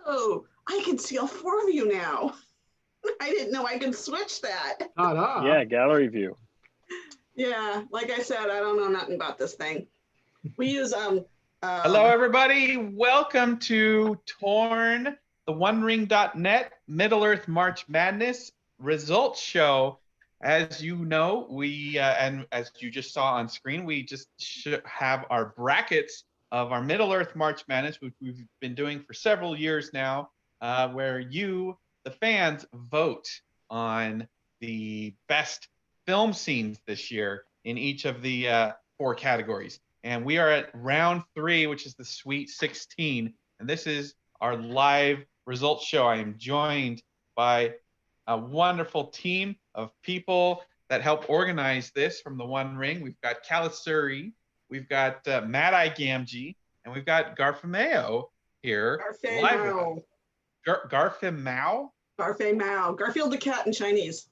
Oh, I can see all four of you now. I didn't know I could switch that. Ta-da. Yeah, gallery view. Yeah, like I said, I don't know nothing about this thing. We use Hello, everybody. Welcome to Torn, the OneRing.net Middle Earth March Madness results show. As you know, we and as you just saw on screen, we just have our brackets of our Middle Earth March Madness, which we've been doing for several years now, where you, the fans, vote on the best film scenes this year in each of the 4 categories. And we are at round 3, which is the Sweet 16. And this is our live results show. I am joined by a wonderful team of people that help organize this from the One Ring. We've got Kalasuri, we've got Mad-Eye Gamgee, and we've got Garfameo here. Garfameo. Garfameo? Garfameo. Garfield the cat in Chinese.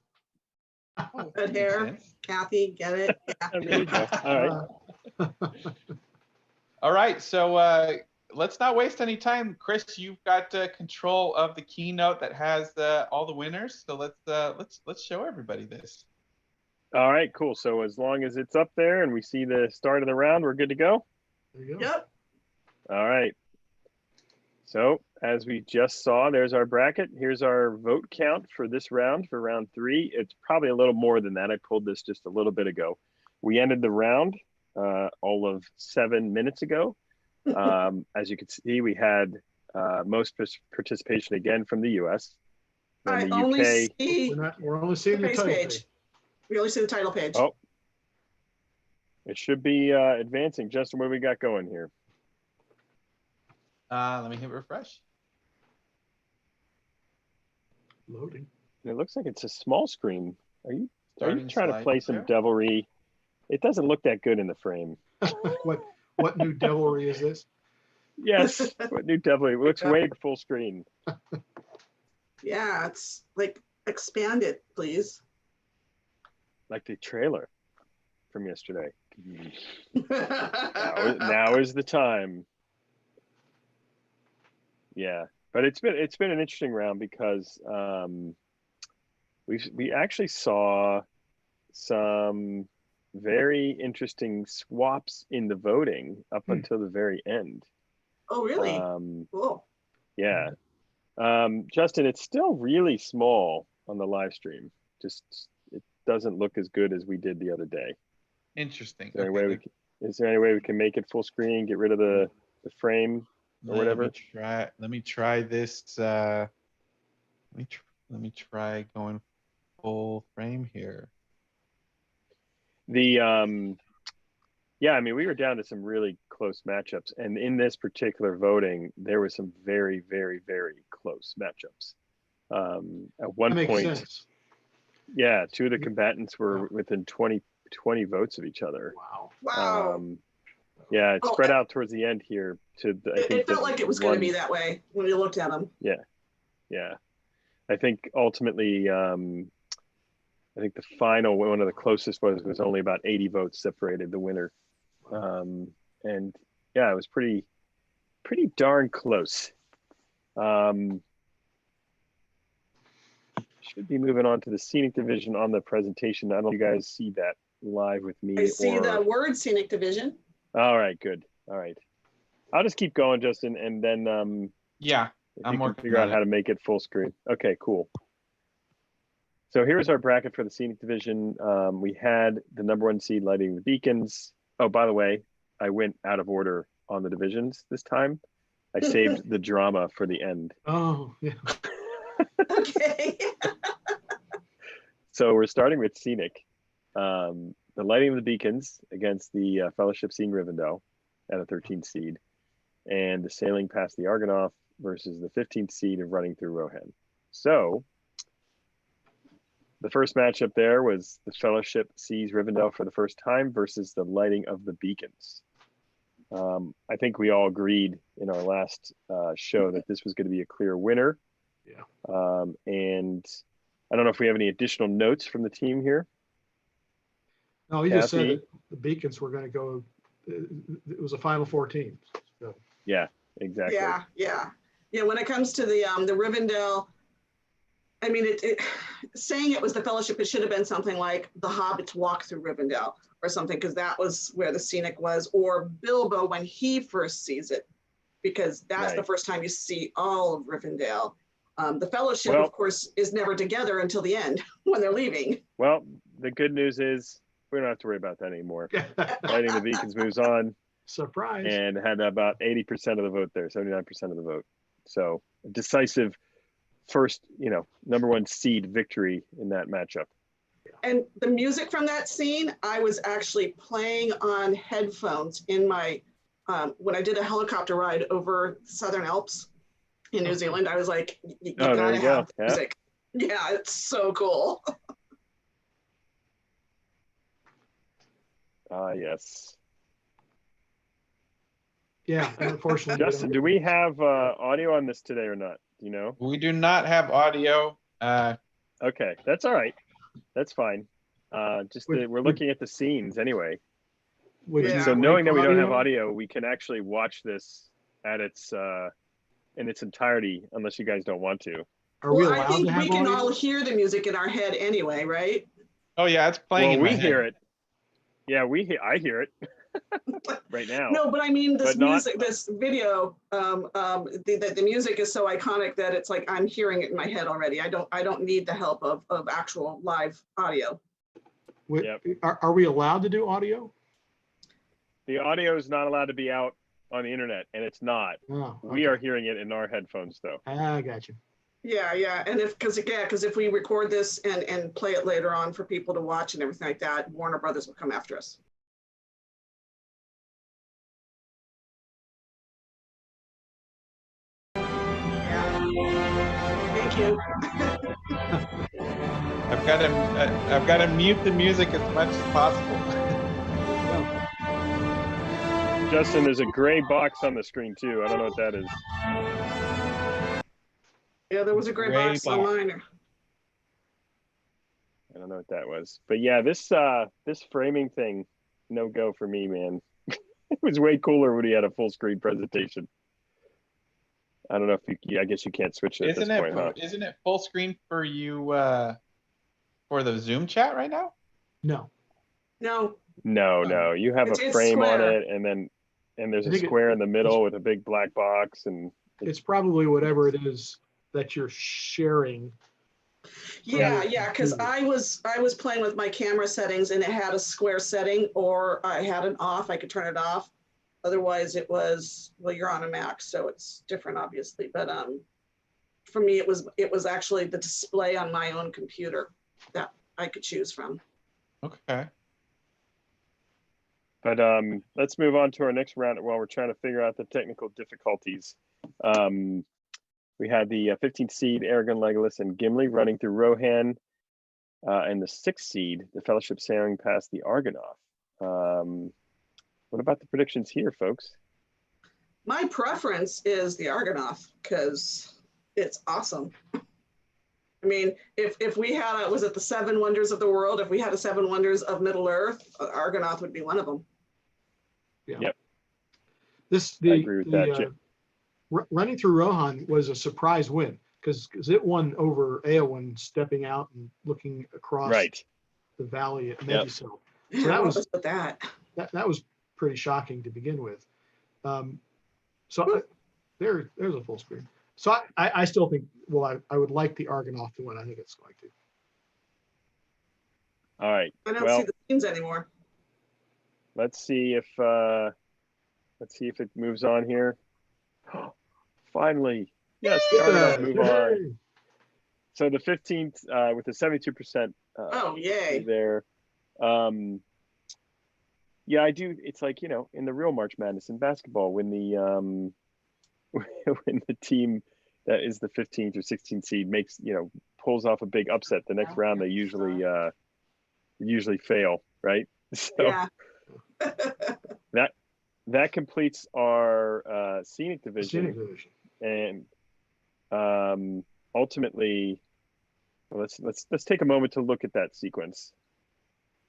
Oh, Red hair. Kathy, get it? Yeah. There you go. All right. All right, so let's not waste any time. Chris, you've got control of the keynote that has all the winners. So let's show everybody this. All right, cool. So as long as it's up there and we see the start of the round, we're good to go? There you go. Yep. All right. So as we just saw, there's our bracket. Here's our vote count for this round, for round 3. It's probably a little more than that. I pulled this just a little bit ago. We ended the round all of 7 minutes ago. As you can see, we had most participation again from the U.S. I the only UK. see We're only seeing the face title page. page. We only see the title page. Oh, it should be advancing. Justin, what do we got going here? Let me hit refresh. Loading. It looks like it's a small screen. Are you trying to play some slideshow? devilry? It doesn't look that good in the frame. What new devilry is this? Yes, what new devilry? It looks way full screen. Yeah, it's like expand it, please. Like the trailer from yesterday. Now is the time. Yeah, but it's been an interesting round because we actually saw some very interesting swaps in the voting up until the very end. Oh, really? Cool. Yeah. Justin, it's still really small on the live stream. Just it doesn't look as good as we did the other day. Interesting. Is there any way we can make it full screen, get rid of the frame or whatever? Let me try this. Let me try going full frame here. Yeah, I mean, we were down to some really close matchups, and in this particular voting, there was some very, very, very close matchups. At one That makes point, sense. yeah, 2 of the combatants were within 20 votes of each other. Wow. Wow. Yeah, it spread out towards the end here. It felt like it was going to be that way when you looked at them. Yeah. I think ultimately, I think the final, one of the closest was only about 80 votes separated the winner. And yeah, it was pretty darn close. Should be moving on to the Scenic Division on the presentation. I don't know if you guys see that live with me. I see the word Scenic Division. All right, good. All right. I'll just keep going, Justin, and then Yeah, if I'm you can working figure out on how it. to make it full screen. Okay, cool. So here's our bracket for the Scenic Division. We had the #1 seed Lighting the Beacons. Oh, by the way, I went out of order on the divisions this time. I saved the drama for the end. Oh, yeah. Okay. So we're starting with Scenic. The Lighting of the Beacons against the Fellowship Seeing Rivendell at a 13th seed. And the Sailing Past the Argonath versus the 15th seed of Running Through Rohan. So the first matchup there was the Fellowship Sees Rivendell for the first time versus the Lighting of the Beacons. I think we all agreed in our last show that this was going to be a clear winner. Yeah. And I don't know if we have any additional notes from the team here. No, he just said Kathy? that the Beacons were going to go. It was a Final 14. So, Yeah, exactly. Yeah. Yeah, when it comes to the Rivendell, I mean, saying it was the Fellowship, it should have been something like the Hobbits walk through Rivendell or something, because that was where the scenic was, or Bilbo when he first sees it, because that's the first time you see all of Rivendell. The Fellowship, of course, is never together until the end when they're leaving. Well, the good news is we don't have to worry about that anymore. Lighting of the Beacons moves on. Surprise. And had about 80% of the vote there, 79% of the vote. So decisive first, number one seed victory in that matchup. And the music from that scene, I was actually playing on headphones in my, when I did a helicopter ride over the Southern Alps in New Zealand, I was like, you gotta have music. Yeah, it's so cool. Yes. Yeah, unfortunately. Justin, do we have audio on this today or not? Do you know? We do not have audio. Okay, that's all right. That's fine. We're looking at the scenes anyway. So knowing that we don't have audio, we can actually watch this at its in its entirety, unless you guys don't want to. Are we allowed I think to have we can audio? all hear the music in our head anyway, right? Oh yeah, it's playing. Well, we hear it. Yeah, I hear it right now. No, but I mean this music, not... this video. The music is so iconic that it's like I'm hearing it in my head already. I don't need the help of actual live audio. Are we allowed to do audio? The audio is not allowed to be out on the internet, and it's not. Oh, okay. We are hearing it in our headphones, though. I got you. Yeah, and because if we record this and play it later on for people to watch and everything like that, Warner Brothers will come after us. Yeah. Thank you. I've got to mute the music as much as possible. Justin, there's a gray box on the screen too. I don't know what that is. Yeah, there was a gray box on mine. I don't know what that was, but yeah, this framing thing, no go for me, man. It was way cooler when he had a full screen presentation. I don't know if I guess you can't switch it at this point, huh? Isn't it full screen for you for the Zoom chat right now? No. No. You have a frame on it, and there's a square in the middle with a big black box, and it's probably whatever it is that you're sharing. Yeah, because I was playing with my camera settings and it had a square setting, or I had it off. I could turn it off. Otherwise, it was, well, you're on a Mac, so it's different, obviously. But for me, it was actually the display on my own computer that I could choose from. Okay. But let's move on to our next round while we're trying to figure out the technical difficulties. We had the 15th seed, Aragorn, Legolas, and Gimli running through Rohan, and the 6th seed, the Fellowship sailing past the Argonath. What about the predictions here, folks? My preference is the Argonath because it's awesome. I mean, if we had was it the 7 wonders of the world? If we had a 7 wonders of Middle Earth, Argonath would be one of them. Yeah. Yep. I agree with that, Jim. Running through Rohan was a surprise win because it won over Eowyn stepping out and looking across the valley at Medusel. So that was that was pretty shocking to begin with. There's a full screen. So I still think, I would like the Argonath to win. I think it's going to. All right. I don't see the scenes anymore. Let's see if it moves on here. Finally, yes, the Argonath move on. So the 15th with the 72%. Oh yay! There. Yeah, I do. It's like, in the real March Madness in basketball, when the when the team that is the 15th or 16th seed makes, pulls off a big upset, the next round they usually fail, right? So yeah. that completes our Scenic Division. And ultimately, let's take a moment to look at that sequence.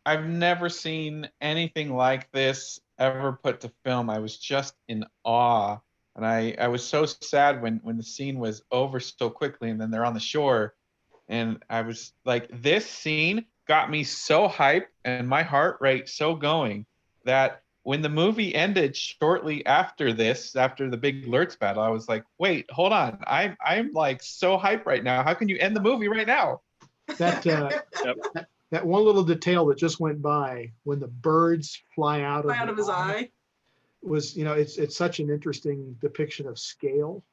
I've never seen anything like this ever put to film. I was just in awe And I was so sad when the scene was over so quickly, and then they're on the shore, and I was like, this scene got me so hyped and my heart rate so going that when the movie ended shortly after this, after the big Lurtz battle, I was like, wait, hold on. I'm like so hyped right now. How can you end the movie right now? That Yep. that one little detail that just went by when the birds fly out of his eye. was, it's such an interesting depiction of scale.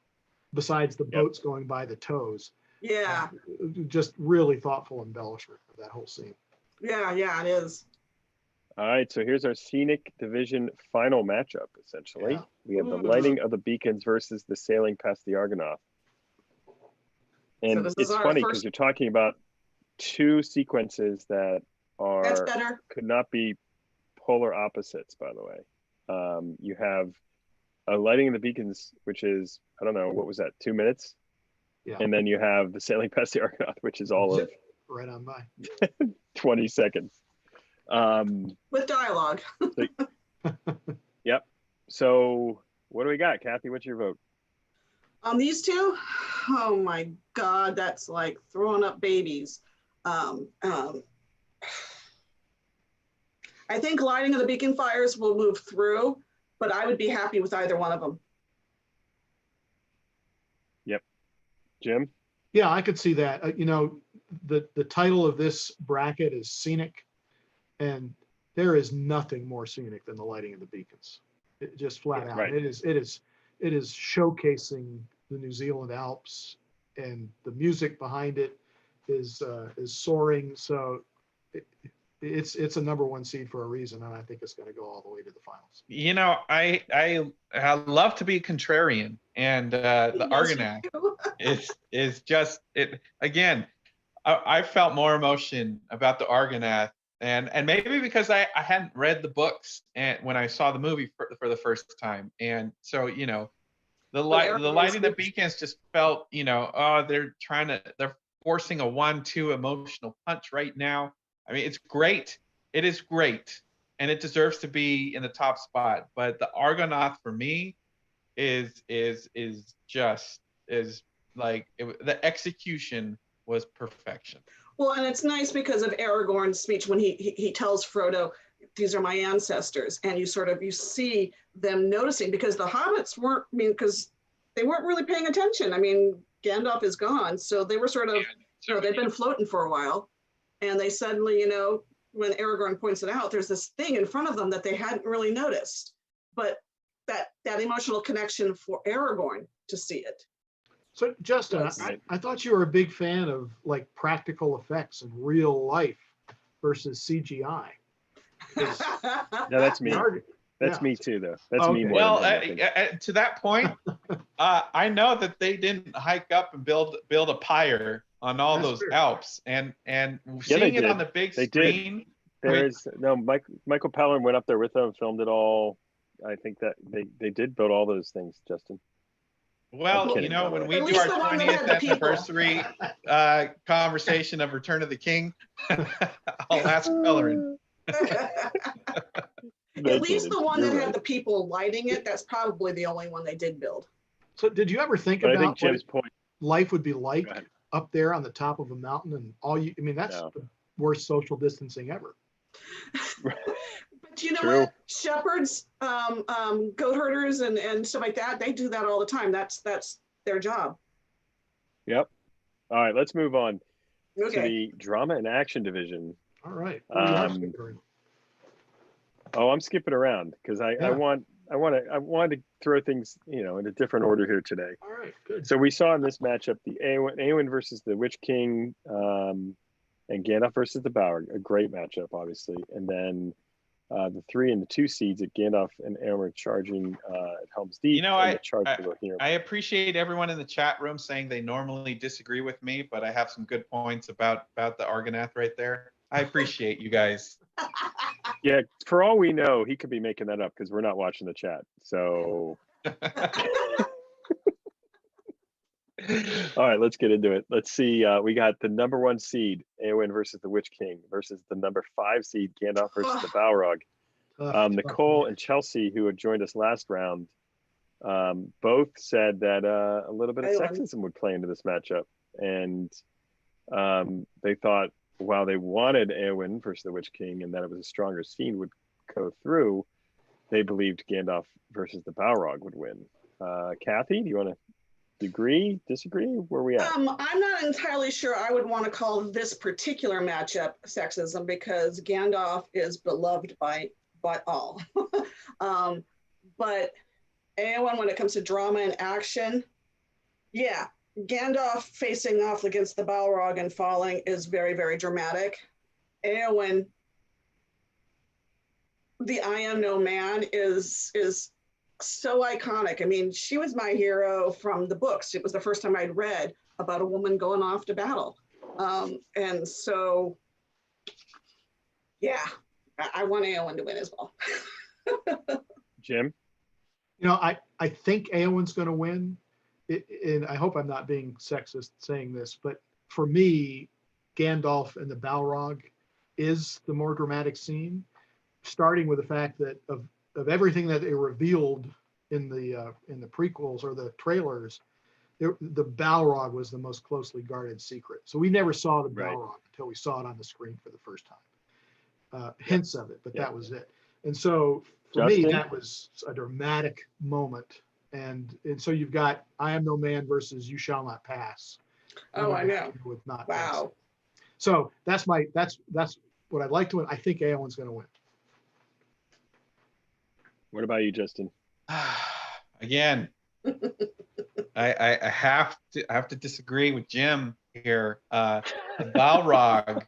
Besides the boats going by the toes. Yeah. Just really thoughtful embellishment of that whole scene. Yeah, it is. All right, so here's our Scenic Division final matchup, essentially. Yeah. We have the lighting of the beacons versus the sailing past the Argonaut. And So it's funny because you're talking about two sequences that That's better. could not be polar opposites, by the way. You have a lighting of the beacons, which is, I don't know, what was that, 2 minutes? Yeah. And then you have the sailing past the Argonaut, which is all of right on by 20 seconds. With dialogue. Yep. So what do we got? Kathy, what's your vote? On these two, oh my God, that's like throwing up babies. I think lighting of the beacon fires will move through, but I would be happy with either one of them. Yep. Jim? Yeah, I could see that. The title of this bracket is Scenic, and there is nothing more scenic than the lighting of the beacons. It just flat out. Right. It is showcasing the New Zealand Alps, and the music behind it is soaring. So it's a number one seed for a reason, and I think it's going to go all the way to the finals. I love to be contrarian, and the Argonaut is just it again. I felt more emotion about the Argonaut, and maybe because I hadn't read the books and when I saw the movie for the first time, and so the lighting the beacons just felt they're forcing a 1-2 emotional punch right now. I mean, it's great. It is great, and it deserves to be in the top spot. But the Argonaut for me is like the execution was perfection. Well, and it's nice because of Aragorn's speech when he tells Frodo, "These are my ancestors," and you see them noticing, because the hobbits weren't. I mean, because they weren't really paying attention. I mean, Gandalf is gone, so they were they've been floating for a while. And they suddenly, when Aragorn points it out, there's this thing in front of them that they hadn't really noticed. But that emotional connection for Aragorn to see it. So Justin, I thought you were a big fan of like practical effects and real life versus CGI. No, that's me. That's me too, though. That's me more. Well, to that point, I know that they didn't hike up and build a pyre on all those Alps, and seeing it on the big screen. Michael Pellerin went up there with them and filmed it all. I think that they did build all those things, Justin. Well, when we do our 20th anniversary conversation of Return of the King, I'll ask Pellerin. At least the one that had the people lighting it, that's probably the only one they did build. So did you ever think about what life would be like up there on the top of a mountain, and that's the worst social distancing ever. But you know what? Shepherds, goat herders and stuff like that, they do that all the time. That's their job. Yep. All right, let's move on to the drama and action division. All right. I'm skipping around because I want to throw things in a different order here today. All right, good. So we saw in this matchup the Éowyn versus the Witch King, and Gandalf versus the Balrog, a great matchup, obviously. And then the 3 and the 2 seeds at Gandalf and Éowyn charging at Helm's Deep. I appreciate everyone in the chat room saying they normally disagree with me, but I have some good points about the Argonath right there. I appreciate you guys. Yeah, for all we know, he could be making that up because we're not watching the chat. So, all right, let's get into it. Let's see. We got the number 1 seed, Éowyn versus the Witch King, versus the number 5 seed, Gandalf versus the Balrog. Nicole and Chelsea, who had joined us last round, both said that a little bit of Eowyn. sexism would play into this matchup, and they thought while they wanted Eowyn versus the Witch King and that it was a stronger scene would go through, they believed Gandalf versus the Balrog would win. Kathy, do you want to agree, disagree? Where are we at? I'm not entirely sure I would want to call this particular matchup sexism because Gandalf is beloved by all. But Eowyn, when it comes to drama and action, yeah, Gandalf facing off against the Balrog and falling is very, very dramatic. Eowyn, the I am no man is so iconic. I mean, she was my hero from the books. It was the first time I'd read about a woman going off to battle. And so, yeah, I want Eowyn to win as well. Jim? I think Eowyn's going to win. And I hope I'm not being sexist saying this, but for me, Gandalf and the Balrog is the more dramatic scene, starting with the fact that of everything that they revealed in the prequels or the trailers, the Balrog was the most closely guarded secret. So we never saw the Balrog until we saw it on the screen for the first time. Hints of it, but that was it. And so for me, that was a dramatic moment. And so you've got I Am No Man versus You Shall Not Pass. Oh, I know. With not wow. passing. So that's what I'd like to win. I think Eowyn's going to win. What about you, Justin? Again, I have to disagree with Jim here. The Balrog,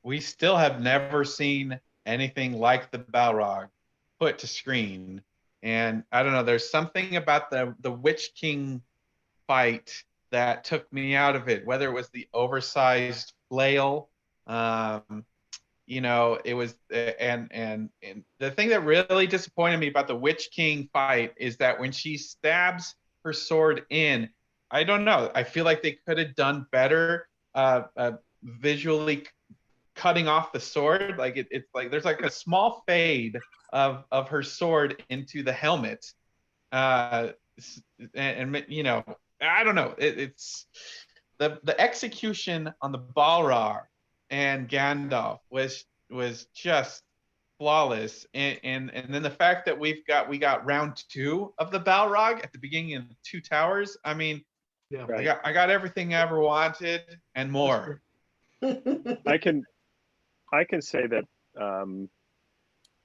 we still have never seen anything like the Balrog put to screen. And I don't know, there's something about the Witch King fight that took me out of it, whether it was the oversized flail, it was, and the thing that really disappointed me about the Witch King fight is that when she stabs her sword in, I don't know, I feel like they could have done better visually cutting off the sword. Like it's like there's like a small fade of her sword into the helmet, and I don't know, it's the execution on the Balrog and Gandalf was just flawless, and then the fact that we got round 2 of the Balrog at the beginning of the Two Towers. I mean, yeah, I got everything I ever wanted and more. I can say that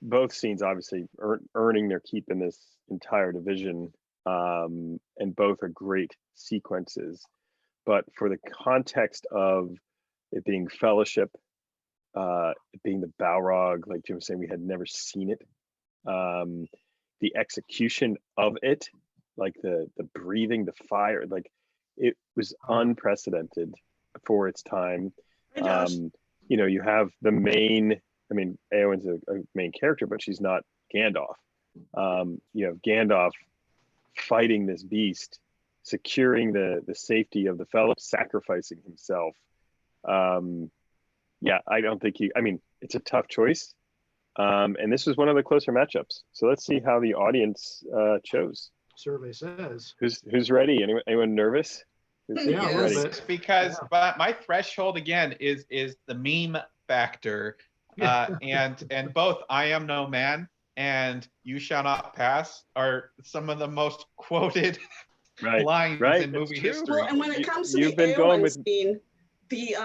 both scenes obviously earning their keep in this entire division, and both are great sequences. But for the context of it being Fellowship, it being the Balrog, like Jim was saying, we had never seen it. The execution of it, like the breathing, the fire, like it was unprecedented for its time. You have the main, I mean, Eowyn's a main character, but she's not Gandalf. You have Gandalf fighting this beast, securing the safety of the fellow, sacrificing himself. I don't think it's a tough choice. And this was one of the closer matchups. So let's see how the audience chose. Survey says. Who's ready? Anyone nervous? Yeah, ready? Because my threshold again is the meme factor, and both I Am No Man and You Shall Not Pass are some of the most quoted lines in movie history. Well, and when it comes to the Eowyn scene, the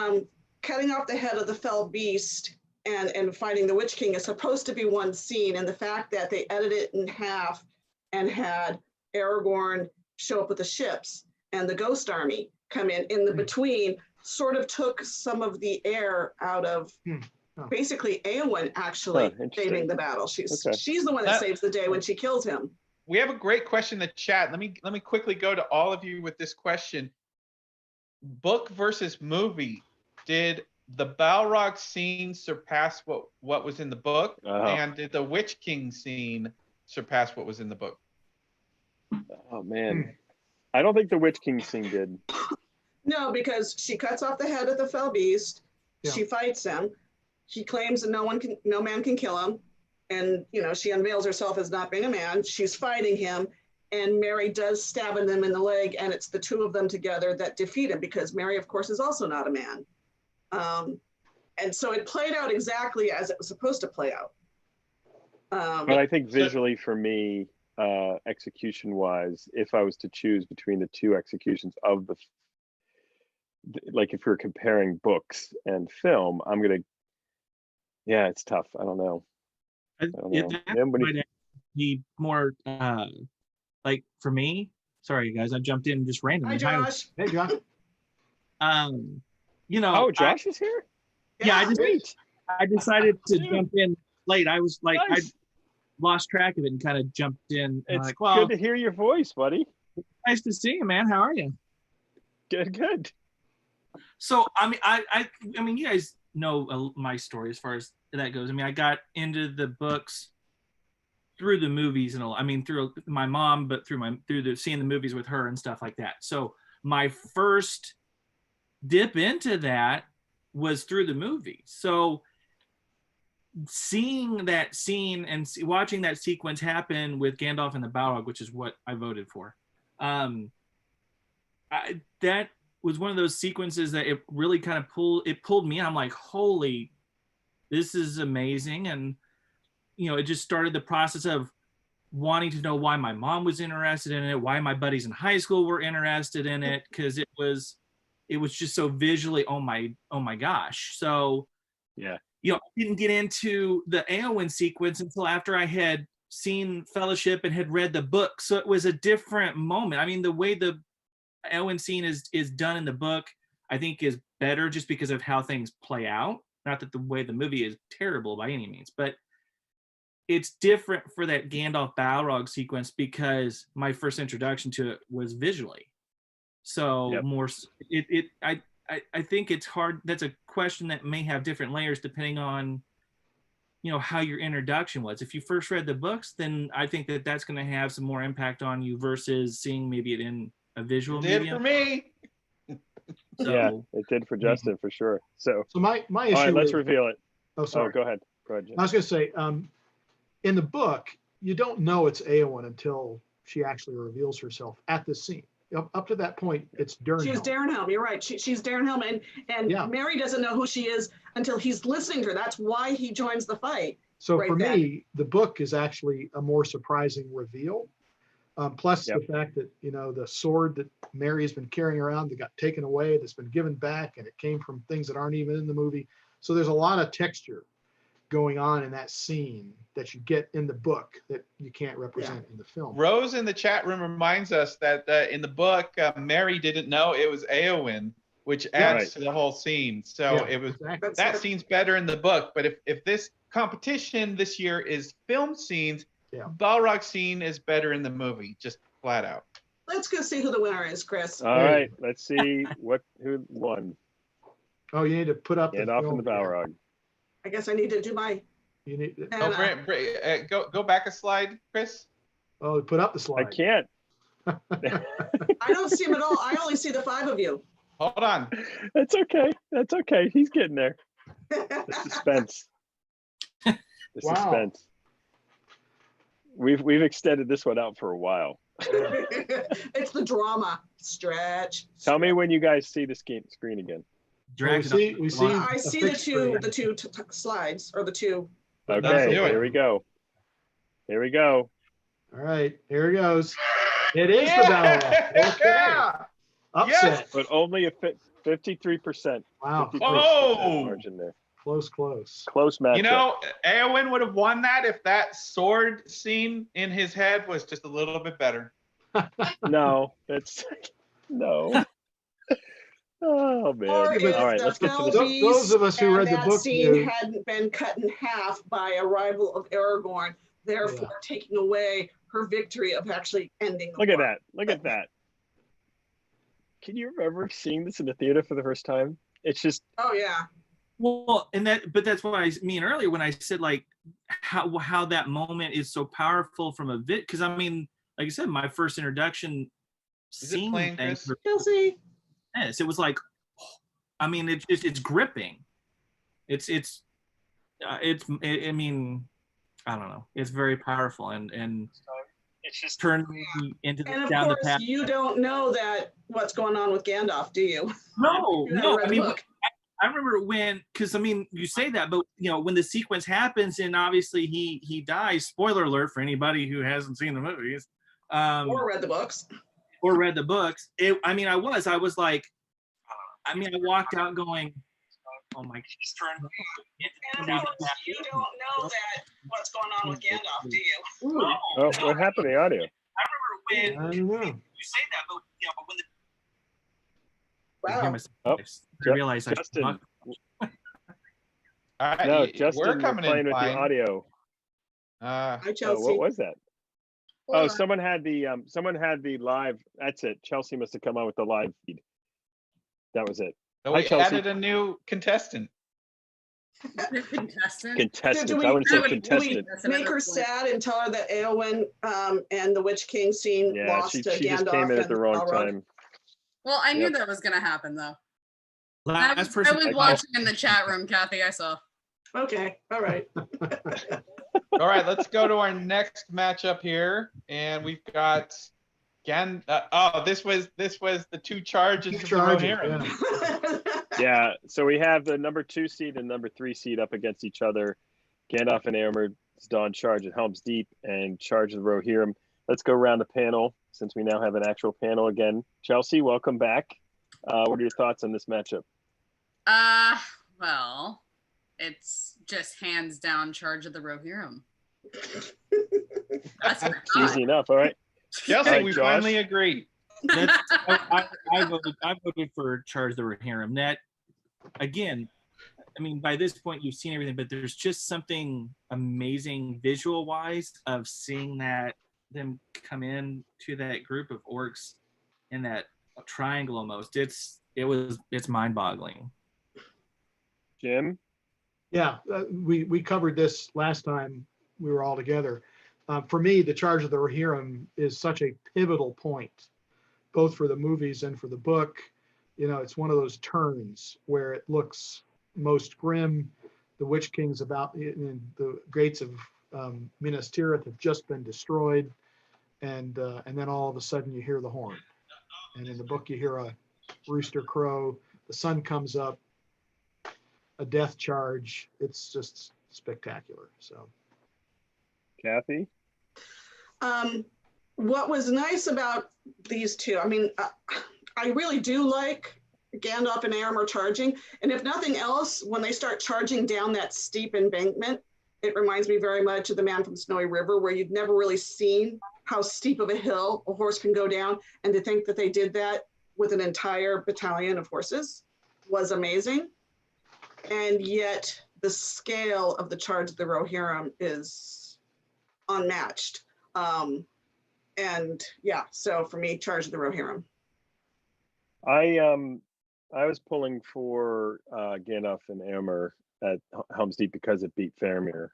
cutting off the head of the fell beast and fighting the Witch King is supposed to be one scene, and the fact that they edited it in half and had Aragorn show up with the ships and the Ghost Army come in the between sort of took some of the air out of basically Eowyn actually saving the battle. She's the one that saves the day when she kills him. We have a great question in the chat. Let me quickly go to all of you with this question. Book versus movie. Did the Balrog scene surpass what was in the book? And did the Witch King scene surpass what was in the book? Oh man. I don't think the Witch King scene did. No, because she cuts off the head of the fell beast. Yeah. She fights him. She claims that no man can kill him. And, she unveils herself as not being a man. She's fighting him. and Mary does stab them in the leg, and it's the two of them together that defeat him, because Mary, of course, is also not a man. And so it played out exactly as it was supposed to play out. But I think visually for me, execution wise, if I was to choose between the two executions of like if we're comparing books and film, I'm gonna, yeah, it's tough. I don't know. That might be more like for me. Sorry, guys, I jumped in just randomly. Hi, Josh. Hey, Josh. You know. Oh, Josh is here? Yeah, I decided to jump in late. I was like, Nice. I lost track of it and kind of jumped in. It's like, well, good to hear your voice, buddy. nice to see you, man. How are you? Good. So, I mean, you guys know my story as far as that goes. I mean, I got into the books through the movies and all. I mean, through my mom, but through seeing the movies with her and stuff like that. So my first dip into that was through the movie. So seeing that scene and watching that sequence happen with Gandalf and the Balrog, which is what I voted for, that was one of those sequences that it really kind of pulled me in. I'm like, holy, this is amazing. And, you know, it just started the process of wanting to know why my mom was interested in it, why my buddies in high school were interested in it, because it was just so visually, oh my gosh. So, yeah, you know, I didn't get into the Éowyn sequence until after I had seen Fellowship and had read the book. So it was a different moment. I mean, the way the Éowyn scene is done in the book, I think is better just because of how things play out. Not that the way the movie is terrible by any means, but it's different for that Gandalf Balrog sequence because my first introduction to it was visually. So I think it's hard. That's a question that may have different layers depending on, you know, how your introduction was. If you first read the books, then I think that that's going to have some more impact on you versus seeing maybe it in a visual medium. It did for me. So, yeah, it did for Justin for sure. So my issue. All right, let's reveal it. Oh, sorry. Go ahead. Justin. I was going to say, in the book, you don't know it's Éowyn until she actually reveals herself at the scene. Up to that point, it's Darrenhelm. She's Darrenhelm. You're right. She's Darrenhelm, and Mary doesn't know who she is until he's listening to her. That's why he joins the fight. So for me, the book is actually a more surprising reveal. Plus the fact that, you know, the sword that Mary has been carrying around that got taken away, that's been given back, and it came from things that aren't even in the movie. So there's a lot of texture going on in that scene that you get in the book that you can't represent in the film. Rose in the chat room reminds us that in the book, Mary didn't know it was Éowyn, which adds to the whole scene. So it was that scene's better in the book. But if this competition this year is film scenes, Balrog scene is better in the movie, just flat out. Let's go see who the winner is, Chris. All right, let's see who won. Oh, you need to put up Gandalf and the Balrog. I guess I need to do my. You need. Go back a slide, Chris. Oh, put up the slide. I can't. I don't see him at all. I only see the five of you. Hold on. That's okay. That's okay. He's getting there. The suspense. The suspense. We've extended this one out for a while. It's the drama. Stretch. Tell me when you guys see the screen again. We see I see the two slides, or the two. Okay, here we go. Here we go. All right, here it goes. It is the Balrog. Okay. Upset. Yes. But only a 53%. Wow. 53% margin there. Close. Close matchup. You know, Éowyn would have won that if that sword scene in his head was just a little bit better. No, no. Oh man! All right, let's get to the. Those of us who read the book. That scene hadn't been cut in half by arrival of Aragorn, therefore taking away her victory of actually ending the war. Look at that. Can you remember seeing this in the theater for the first time? It's just. Oh yeah. Well, but that's what I mean earlier when I said like how that moment is so powerful from a because I mean, like I said, my first introduction scene thing. Chelsea. Yes, it was like, I mean, it's gripping. I mean, I don't know. It's very powerful, and turned me into And of down the course, path. you don't know that what's going on with Gandalf, do you? No, You haven't no. read I the mean, book. I remember when, because I mean, you say that, but you know, when the sequence happens and obviously he dies. Spoiler alert for anybody who hasn't seen the movies, Or read the books. or read the books. I mean, I was like, I mean, I walked out going, oh my God. And of course, you don't know that what's going on with Gandalf, do you? Oh, what happened to the audio? I remember I when don't know. you say that, but you know, when the Wow. Oh, I realized I should Justin. talk. All right, No, we're Justin, you're coming playing in with the fine. audio. Hi, Oh, Chelsea. what was that? Hold Oh, on. someone had the live. That's it. Chelsea must have come on with the live feed. That was it. So Hi, we Chelsea. added a new contestant. Contestant. Contestant. Do we- I wouldn't say I would- contestant. That's another Make her point. sad and tell her that Eowyn and the Witch King scene Yeah, lost she to just Gandalf came in at and the wrong Balrog. time. Well, I knew Yep. that was going to happen, though. I Last was, person. I was watching in the chat room, Kathy. I saw. Okay, all right. All right, let's go to our next matchup here, and we've got this was the two charges of the Charges, Rohirrim. yeah. Yeah, so we have the number 2 seed and number 3 seed up against each other. Gandalf and Eomer's Dawn charge at Helm's Deep and charge of the Rohirrim. Let's go around the panel since we now have an actual panel again. Chelsea, welcome back. What are your thoughts on this matchup? Well, it's just hands down charge of the Rohirrim. That's what I Easy enough, all right. Chelsea, All right, we Josh. finally agreed. That's, I voted for Charge of the Rohirrim. That again, I mean, by this point you've seen everything, but there's just something amazing visual wise of seeing that them come in to that group of orcs in that triangle almost. It's mind boggling. Jim? Yeah, we covered this last time we were all together. For me, the Charge of the Rohirrim is such a pivotal point, both for the movies and for the book. You know, it's one of those turns where it looks most grim. The Witch King's about, and the gates of Minas Tirith have just been destroyed, and then all of a sudden you hear the horn, and in the book you hear a rooster crow. The sun comes up, a death charge. It's just spectacular. So, Kathy? What was nice about these two, I mean, I really do like Gandalf and Eomer charging. And if nothing else, when they start charging down that steep embankment, it reminds me very much of The Man from Snowy River, where you've never really seen how steep of a hill a horse can go down. And to think that they did that with an entire battalion of horses was amazing. And yet the scale of the charge of the Rohirrim is unmatched. And yeah, so for me, charge of the Rohirrim. I was pulling for Gandalf and Eomer at Helm's Deep because it beat Faramir.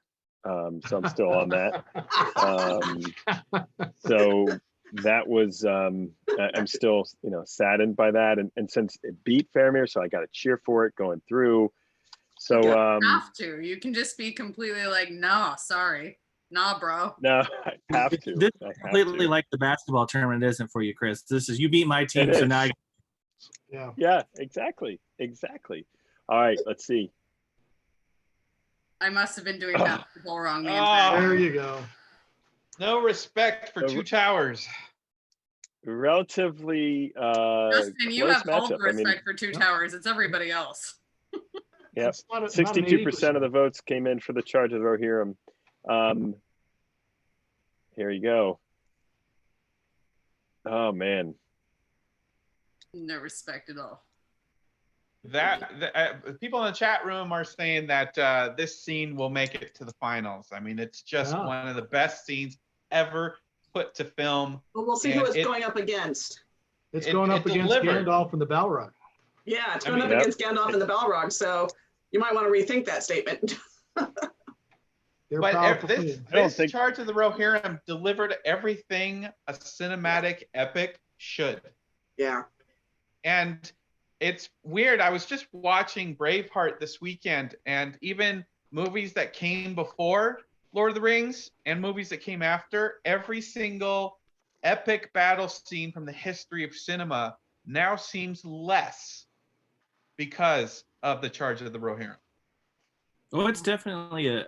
So I'm still on that. So that was I'm still saddened by that, and since it beat Faramir, so I got to cheer for it going through. So You don't have to. You can just be completely like, no, sorry. Nah, bro. no, I have to. This I is have completely to. like the basketball tournament isn't for you, Chris. This is you beat my team, It so is. now yeah. Yeah, exactly. All right, let's see. I must have been doing basketball wrong the Oh. entire There you go. No respect for Two Towers. Relatively Justin, you close have all the matchup. I mean, respect for Two Towers. It's everybody else. yeah, It's not an 62% of 80%. the votes came in for the charge of the Rohirrim. Here you go. Oh man. No respect at all. People in the chat room are saying that this scene will make it to the finals. I mean, it's just Yeah. one of the best scenes ever put to film. But we'll see who And it's it- going up against. It's It- going it up against delivered. Gandalf and the Balrog. Yeah, it's I going mean, up against Gandalf and the Balrog, so you might want to rethink that statement. They're But powerful this team. I don't this think- charge of the Rohirrim delivered everything a cinematic epic should. Yeah. And it's weird. I was just watching Braveheart this weekend, and even movies that came before Lord of the Rings and movies that came after, every single epic battle scene from the history of cinema now seems less because of the Charge of the Rohirrim. Well, it's definitely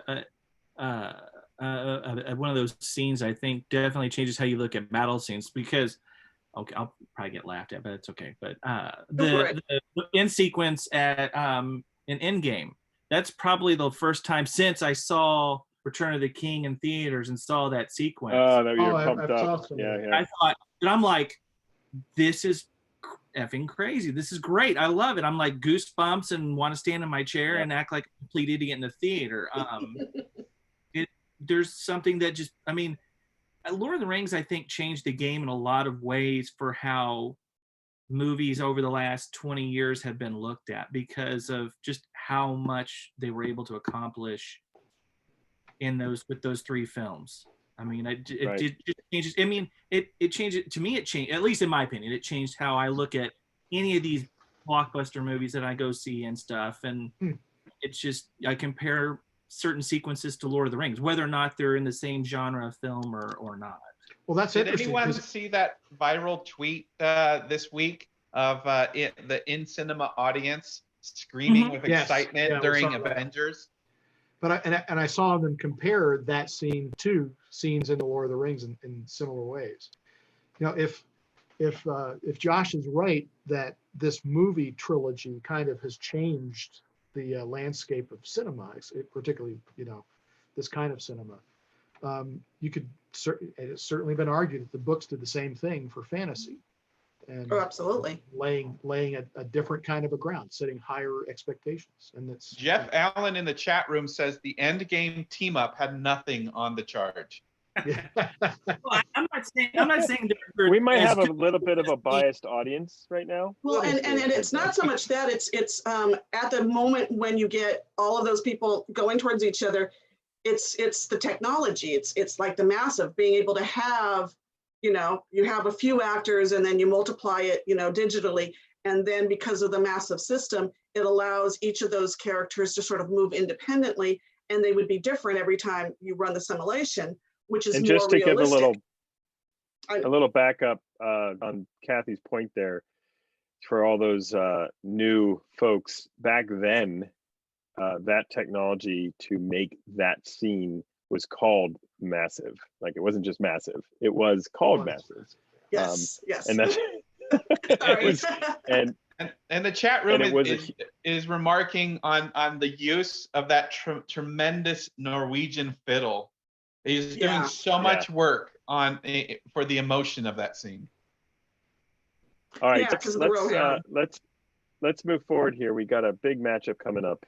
one of those scenes I think definitely changes how you look at battle scenes because, okay, I'll probably get laughed at, but it's okay. But the end sequence at in Endgame, that's probably the first time since I saw Return of the King in theaters and saw that sequence. Oh, that you're I've pumped up. saw some Yeah, of that. yeah. I thought, and I'm like, this is effing crazy. This is great. I love it. I'm like goosebumps and want to stand in my chair and act like a complete idiot in the theater. There's something that just, I mean, Lord of the Rings, I think, changed the game in a lot of ways for how movies over the last 20 years have been looked at because of just how much they were able to accomplish with those three films. I mean, it just changes. I mean, it changed to me. It changed, at least in my opinion, it changed how I look at any of these blockbuster movies that I go see and stuff. And it's just, I compare certain sequences to Lord of the Rings, whether or not they're in the same genre of film or not. Well, that's Did interesting. anyone see that viral tweet this week of the in cinema audience screaming with Yes. excitement Yeah, we during saw that. Avengers? But I saw them compare that scene to scenes in the Lord of the Rings in similar ways. You know, if Josh is right that this movie trilogy kind of has changed the landscape of cinema, particularly this kind of cinema, you could it's certainly been argued that the books did the same thing for fantasy. And absolutely. laying a different kind of a ground, setting higher expectations. And that's Jeff Allen in the chat room says the Endgame team up had nothing on the Charge. Well, I'm not saying we might have a little bit of a biased audience right now. Well, and it's not so much that it's at the moment when you get all of those people going towards each other, it's the technology. It's like the massive being able to have, you have a few actors and then you multiply it, digitally. And then because of the massive system, it allows each of those characters to sort of move independently, and they would be different every time you run the simulation, which is and more just to realistic. give a little backup on Kathy's point there, for all those new folks back then, that technology to make that scene was called massive. Like, it wasn't just massive, it was called massive. Yes. And that's and the chat room is remarking on the use of that tremendous Norwegian fiddle. He's doing so much work for the emotion of that scene. All right, let's move forward here. We got a big matchup coming up.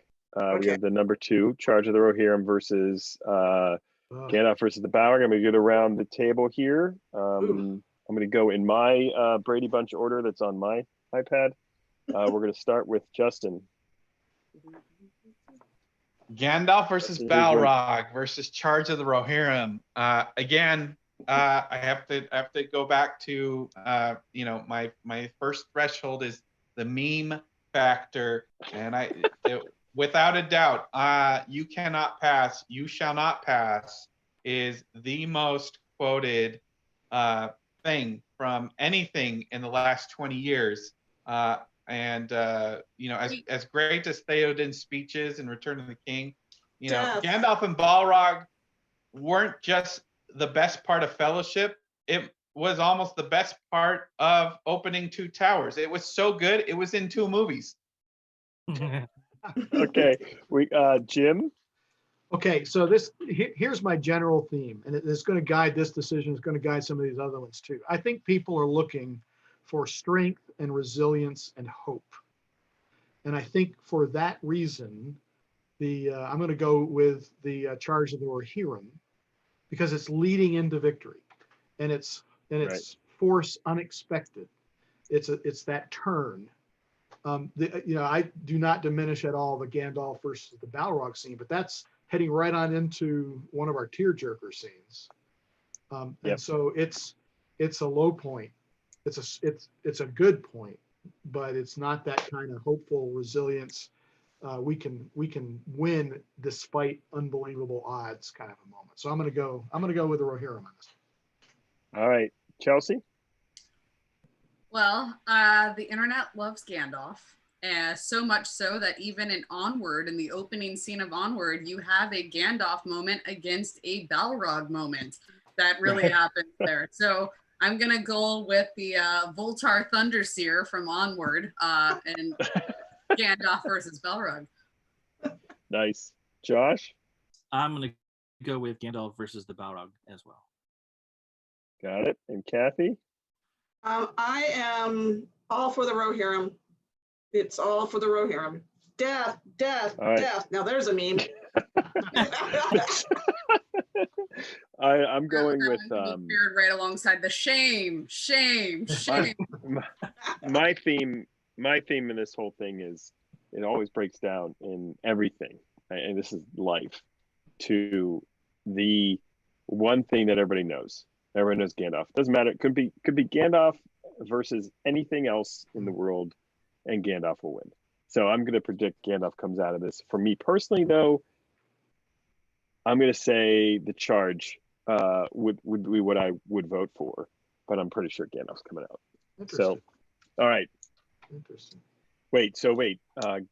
We have the number 2, Charge of the Rohirrim versus Gandalf versus the Balrog. I'm going to get around the table here. I'm going to go in my Brady Bunch order that's on my iPad. We're going to start with Justin. Gandalf versus Balrog versus Charge of the Rohirrim. Again, I have to go back to my first threshold is the meme factor, and without a doubt, you cannot pass, you shall not pass is the most quoted thing from anything in the last 20 years. As great as Theoden's speeches in Return of the King, Gandalf and Balrog weren't just the best part of Fellowship. It was almost the best part of opening Two Towers. It was so good, it was in 2 movies. Okay, Jim. Okay, so here's my general theme, and it's going to guide this decision. It's going to guide some of these other ones too. I think people are looking for strength and resilience and hope, and I think for that reason, I'm going to go with the Charge of the Rohirrim because it's leading into victory, and it's force unexpected. It's that turn. I do not diminish at all the Gandalf versus the Balrog scene, but that's heading right on into one of our tearjerker scenes. And so it's a low point. It's a good point, but it's not that kind of hopeful resilience we can win despite unbelievable odds kind of a moment. So I'm gonna go with the Rohirrim on this. All right, Chelsea. Well, the internet loves Gandalf, so much so that even in Onward, in the opening scene of Onward, you have a Gandalf moment against a Balrog moment that really happens there. So I'm gonna go with the Voltar Thunderseer from Onward, and Gandalf versus Balrog. Nice, Josh. I'm gonna go with Gandalf versus the Balrog as well. Got it. And Kathy. I am all for the Rohirrim. It's all for the Rohirrim. Death, death, right. death. Now there's a meme. I'm going with Paired right alongside the shame. my theme in this whole thing is it always breaks down in everything, and this is life, to the one thing that everybody knows. Everyone knows Gandalf. Doesn't matter. It could be Gandalf versus anything else in the world, and Gandalf will win. So I'm going to predict Gandalf comes out of this. For me personally, though, I'm going to say the charge would be what I would vote for, but I'm pretty sure Gandalf's coming out. So, all right. Interesting. Wait. The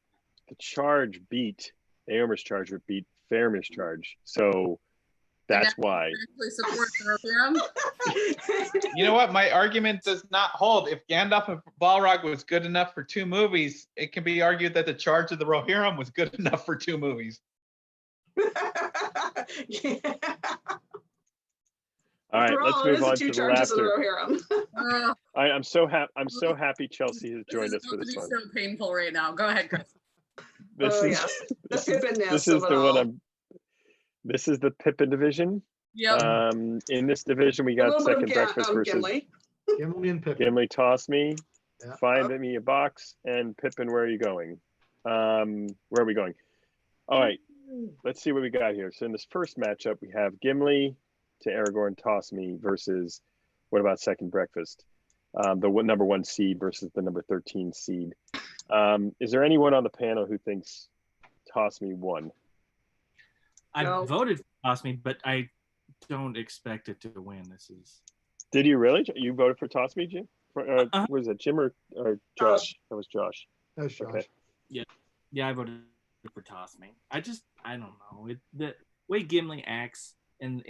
charge beat Aomer's charge would beat Faramir's charge. So that's why. Support Rohirrim. You know what? My argument does not hold. If Gandalf and Balrog was good enough for 2 movies, it can be argued that the charge of the Rohirrim was good enough for 2 movies. Yeah. All right, let's move on to the laughter. Oh, I'm so happy Chelsea has joined us for this one. So painful right now. Go ahead, Chris. This is the Pippin division. Yep. In this division, we got second breakfast versus Gimli. Gimli and Pippin. Gimli, toss me, Yeah. find me a box, and Pippin, where are you going? Where are we going? All right, let's see what we got here. So in this first matchup, we have Gimli to Aragorn, toss me versus, what about second breakfast? The number 1 seed versus the number 13 seed. Is there anyone on the panel who thinks toss me won? I voted for Toss Me, but I don't expect it to win. This is. Did you really? You voted for Toss Me, Jim? Was it Jim or Josh? That was Josh. That was Josh. Okay. Yeah, I voted for Toss Me. I don't know. The way Gimli acts and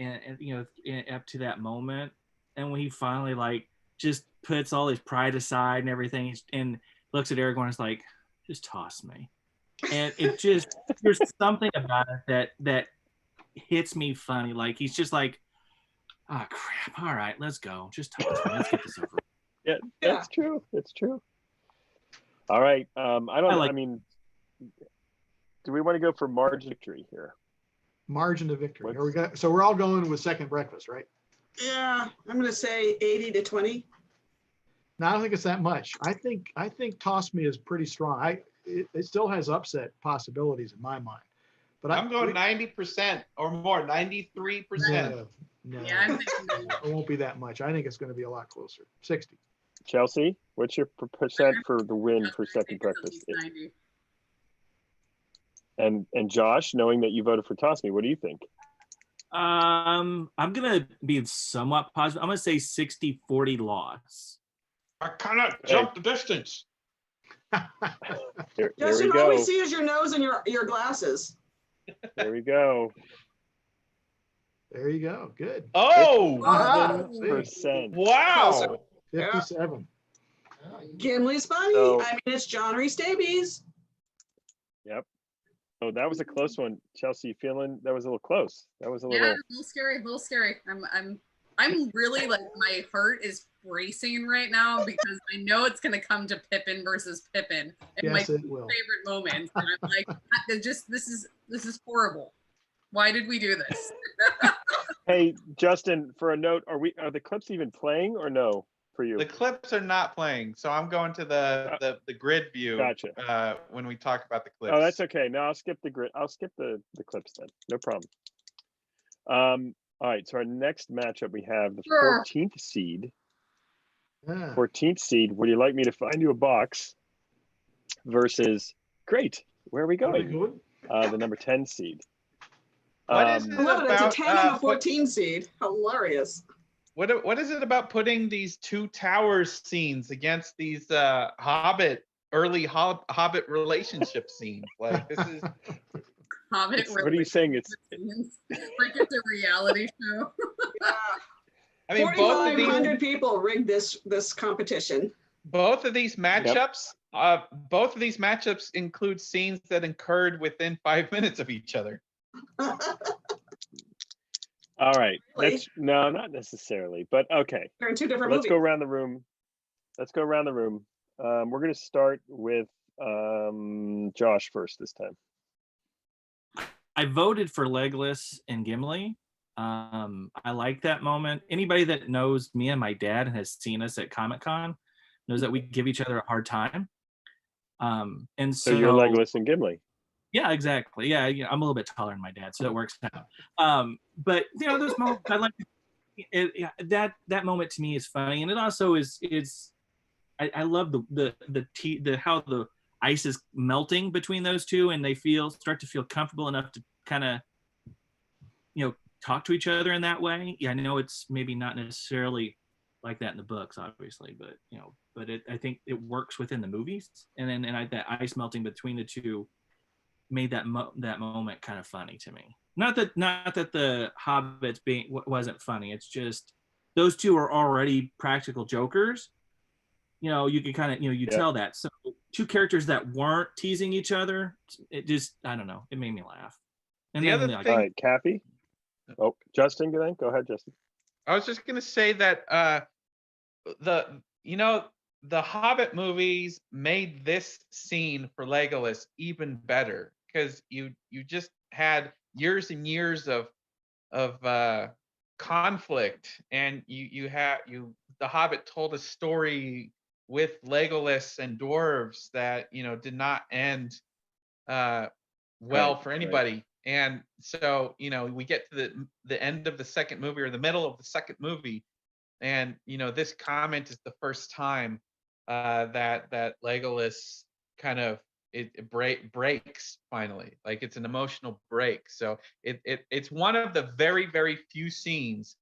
up to that moment, and when he finally just puts all his pride aside and everything, and looks at Aragorn and is like, just toss me. And it just, there's something about it that hits me funny. Like, he's just like, oh crap, all right, let's go. Just toss me. Let's get this over. Yeah, that's true. It's true. All right. I mean, do we want to go for margin victory here? Margin of victory. Here we go. So we're all going with second breakfast, right? Yeah, I'm going to say 80-20. No, I don't think it's that much. I think Toss Me is pretty strong. It still has upset possibilities in my mind. But I'm going 90% or more, 93%. No, Yeah, I'm thinking it won't be that much. I think it's going to be a lot closer. 60. Chelsea, what's your percent for the win for second breakfast? 90. And Josh, knowing that you voted for Toss Me, what do you think? I'm gonna be somewhat positive. I'm gonna say 60-40 loss. I cannot jump the distance. Here Justin, we all we go. see is your nose and your glasses. There we go. There you go. Good. Oh, Wow. 7%. wow. 57. Gimli's funny. So- I mean, it's John Rhys Davies. Yep. Oh, that was a close one. Chelsea, you feeling that was a little close? That was a little. Yeah, a little scary. I'm really like, my heart is racing right now because I know it's gonna come to Pippin versus Pippin in my Yes, it will. favorite moment. And I'm like, this is horrible. Why did we do this? Hey, Justin, for a note, are the clips even playing or no for you? The clips are not playing, so I'm going to the grid view. Gotcha. When we talk about the clips. Oh, that's okay. No, I'll skip the grid. I'll skip the clips then. No problem. All right. So our next matchup, we have the 14th seed. Yeah. 14th seed. Would you like me to find you a box? Versus, great. Where are we Very going? good. The number 10 seed. What is I love it. It's a about, 10 and a 14 seed. Hilarious. What is it about putting these two towers scenes against these early Hobbit relationship scenes? Like this is Hobbit What are you saying? It's Break it to reality show. I mean both of 4,500 these people rigged this competition. matchups both of these matchups include scenes that occurred within 5 minutes of each other. all right. Really? No, not necessarily, but okay. They're in two different Let's movies. go around the room. We're going to start with Josh first this time. I voted for Legolas and Gimli. I like that moment. Anybody that knows me and my dad and has seen us at Comic-Con knows that we give each other a hard time. And So you're Legolas and Gimli. Yeah, exactly. Yeah, I'm a little bit taller than my dad, so that works out. But those moments, I like that moment. To me is funny, and it also is. I love the how the ice is melting between those two, and they start to feel comfortable enough to kind of talk to each other in that way. Yeah, I know it's maybe not necessarily like that in the books, obviously, but I think it works within the movies, and that ice melting between the two made that moment kind of funny to me. Not that the Hobbits wasn't funny. It's just those two are already practical jokers. You can kind of tell that. So two characters that weren't teasing each other, it just, I don't know, it made me laugh. And The other thing, all right, Kathy. Oh, Justin, go ahead, Justin. I was just gonna say that the Hobbit movies made this scene for Legolas even better because you just had years and years of conflict, and the Hobbit told a story with Legolas and dwarves that did not end well for anybody. Right. And so we get to the end of the second movie or the middle of the second movie, and this comment is the first time that Legolas kind of breaks finally. Like it's an emotional break. So it's one of the very, very few scenes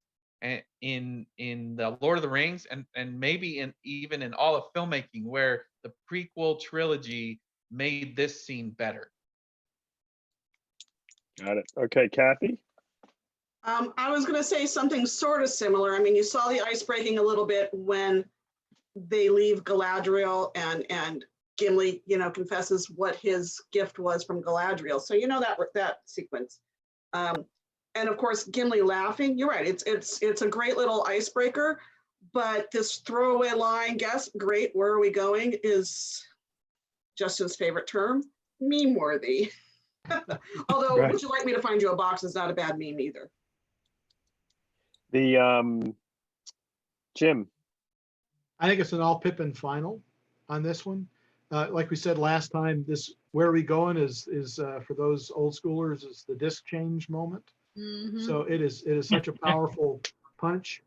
in the Lord of the Rings and maybe even in all of filmmaking where the prequel trilogy made this scene better. Got it. Okay, Kathy. I was going to say something sort of similar. I mean, you saw the ice breaking a little bit when they leave Galadriel and Gimli, confesses what his gift was from Galadriel. So that sequence. And of course, Gimli laughing. You're right. It's a great little icebreaker, but this throwaway line, "Guess, great, where are we going?" is Justin's favorite term, meme-worthy. Although, right. Would you like me to find you a box is not a bad meme either. The Jim. I think it's an all Pippin final on this one. Like we said last time, this "where are we going" is for those old schoolers is the disc change moment. Mm-hmm. So it is such a powerful punch.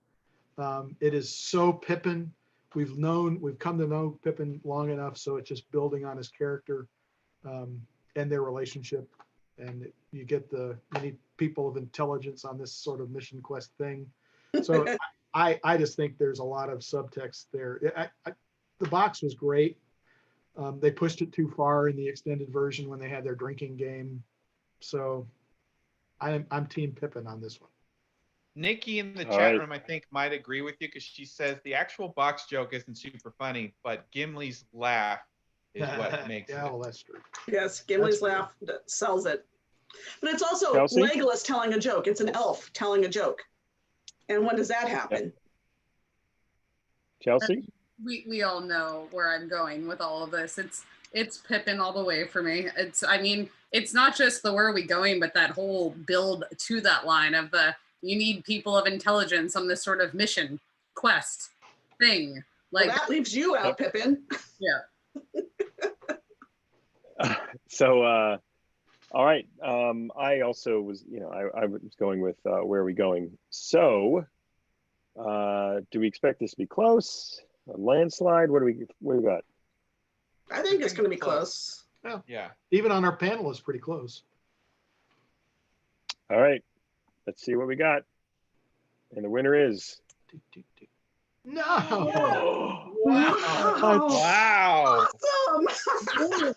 It is so Pippin. We've come to know Pippin long enough, so it's just building on his character and their relationship. And you get you need people of intelligence on this sort of mission quest thing. So I just think there's a lot of subtext there. The box was great. They pushed it too far in the extended version when they had their drinking game. So I'm Team Pippin on this one. Nikki in the chat room, I think, might agree with you because she says the actual box joke isn't super funny, but Gimli's laugh is what makes it. Well, that's true. Yes, Gimli's laugh sells it. But it's also Chelsea? Legolas telling a joke. It's an elf telling a joke. And when does that happen? Chelsea? We all know where I'm going with all of this. It's Pippin all the way for me. It's not just the "where are we going," but that whole build to that line of you need people of intelligence on this sort of mission quest thing. Like that leaves you out, Pippin. Yeah. So, all right. I also was, I was going with "where are we going." So, do we expect this to be close? A landslide? What do we got? I think it's going to be close. Yeah. Even on our panel is pretty close. All right, let's see what we got. And the winner is. No. Wow. Wow. Awesome.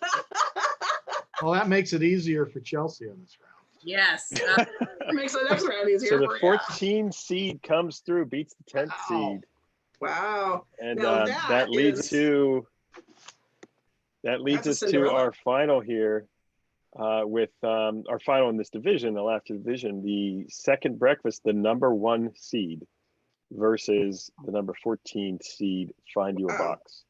Well, that makes it easier for Chelsea on this round. Yes. Makes the next round easier So the for you. 14 seed comes through, beats the 10th Wow. seed, Wow. and Now that leads is- us a to Cinderella. our final here, with our final in this division, the laughter division, the second breakfast, the number 1 seed versus the number 14 seed. Find you a Wow. box.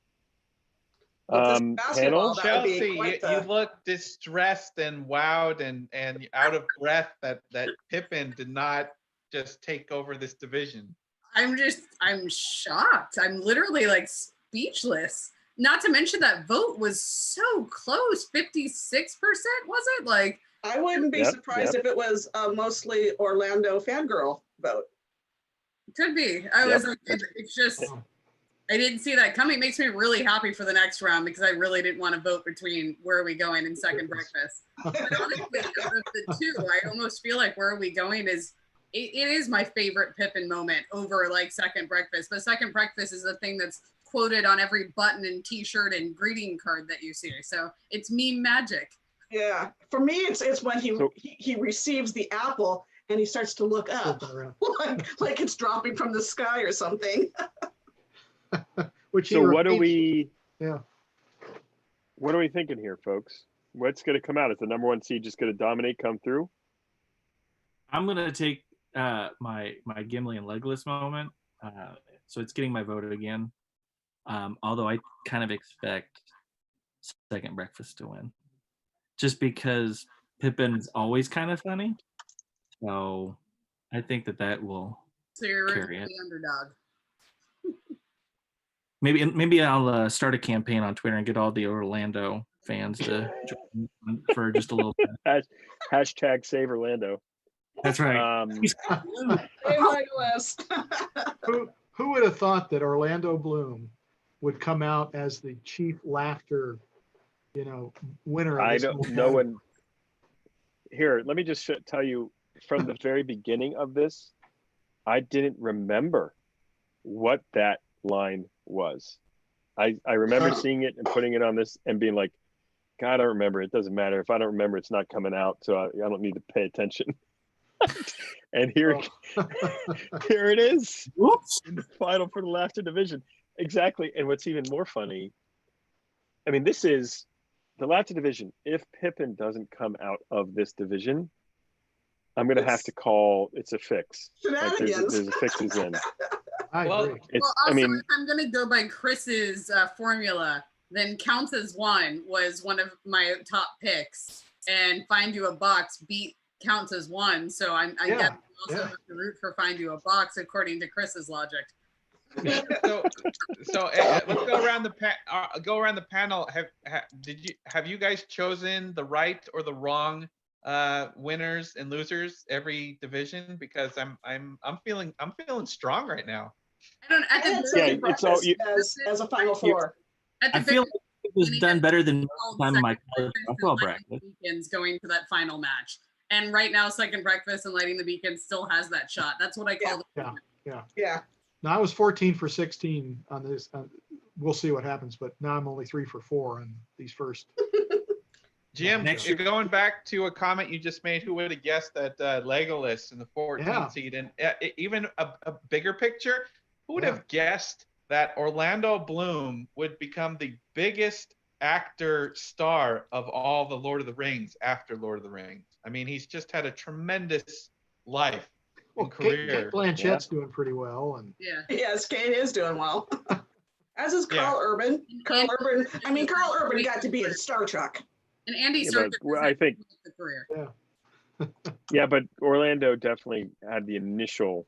With this basketball, Panel. that would be Chelsea, quite you the- look distressed and wowed and out of breath that Pippin did not just take over this division. I'm shocked. I'm literally like speechless. Not to mention that vote was so close. 56%, was it? Like, I wouldn't be Yep, surprised if it was mostly Orlando fangirl vote. could be. I was like, it's just, I didn't see that coming. It makes me really happy for the next round because I really didn't want to vote between Where Are We Going and Second Breakfast. But honestly, out of the two, I almost feel like Where Are We Going is, it is my favorite Pippin moment over like Second Breakfast. But Second Breakfast is the thing that's quoted on every button and t-shirt and greeting card that you see. So it's meme magic. Yeah, for me, it's when he receives the apple and he starts to look up, like it's dropping from the sky or something. Which So what are we? Yeah. What are we thinking here, folks? What's going to come out? Is the number 1 seed just going to dominate, come through? I'm gonna take my Gimli and Legolas moment. So it's getting my vote again. Although I kind of expect Second Breakfast to win, just because Pippin's always kind of funny. So I think that will So you're carry the it. underdog. Maybe I'll start a campaign on Twitter and get all the Orlando fans to join for just a little bit. Hashtag Save Orlando. That's right. Hey, Legolas. Who would have thought that Orlando Bloom would come out as the chief laughter, winner? I Of this don't. whole No one. category? Here, let me just tell you from the very beginning of this, I didn't remember what that line was. I remember seeing it and putting it on this and being like, God, I don't remember. It doesn't matter. If I don't remember, it's not coming out, so I don't need to pay attention. And here it is. Whoops. In the final for the laughter division. Exactly. And what's even more funny, I mean, this is the laughter division. If Pippin doesn't come out of this division, I'm going to have to call it's a fix. Like there's a fix is in. I agree. Well, also, if I'm going to go by Chris's formula, then Counts as One was one of my top picks, and Find You a Box beat Counts as One. So I guess we also have to root for Find You a Box according to Chris's logic. So let's go around the panel. Have you guys chosen the right or the wrong winners and losers every division? Because I'm feeling strong right now. I don't. At the very it's all you, as a final four. I feel like it was done better than time in my college basketball bracket. Beacons going to that final match, and right now, Second Breakfast and Lighting the Beacon still has that shot. That's what I call it. Yeah. Now I was 14 for 16 on this. We'll see what happens, but now I'm only 3 for 4 on these first. Jim, you're going back to a comment you just made. Who would have guessed that Legolas in the 14th seed, and even a bigger picture, who would have guessed that Orlando Bloom would become the biggest actor star of all the Lord of the Rings after Lord of the Rings? I mean, he's just had a tremendous life and career. Kate Blanchett's doing pretty well, and yes, Kate is doing well. As is Carl Urban. Carl Urban got to be in Star Trek. And Andy Serkis. I think the career. Yeah, but Orlando definitely had the initial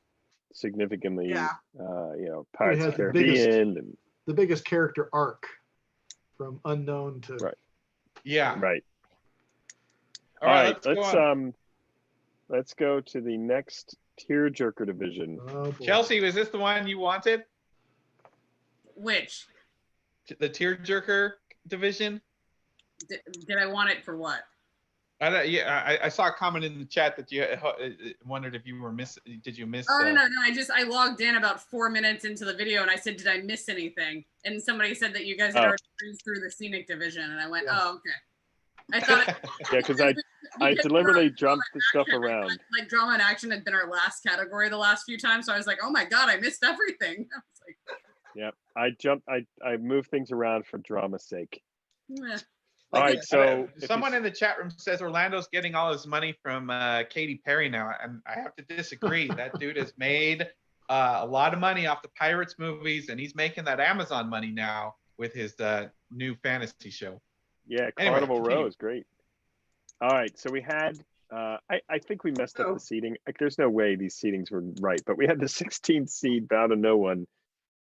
significantly, Pirates of the Caribbean and the biggest character arc from unknown to right. All right, let's go to the next Tearjerker Division. Chelsea, was this the one you wanted? Which? The Tearjerker Division. Did I want it for what? I saw a comment in the chat that you wondered if you were did you miss? Oh, no. I logged in about 4 minutes into the video and I said, did I miss anything? And somebody said that you guys had already breezed through the Scenic Division. And I went, oh, okay. I thought Yeah, because I deliberately jumped the stuff around. Like drama and action had been our last category the last few times. So I was like, oh my God, I missed everything. I was like, yeah, I moved things around for drama's sake. yeah. All right, so someone in the chat room says Orlando's getting all his money from Katy Perry now, and I have to disagree. That dude has made a lot of money off the Pirates movies, and he's making that Amazon money now with his new fantasy show. Yeah, Anyway, Carnival continue. Row is great. All right, so we had, I think we messed up the seeding. Like, there's no way these seedings were right, but we had the 16th seed, Bow to No One,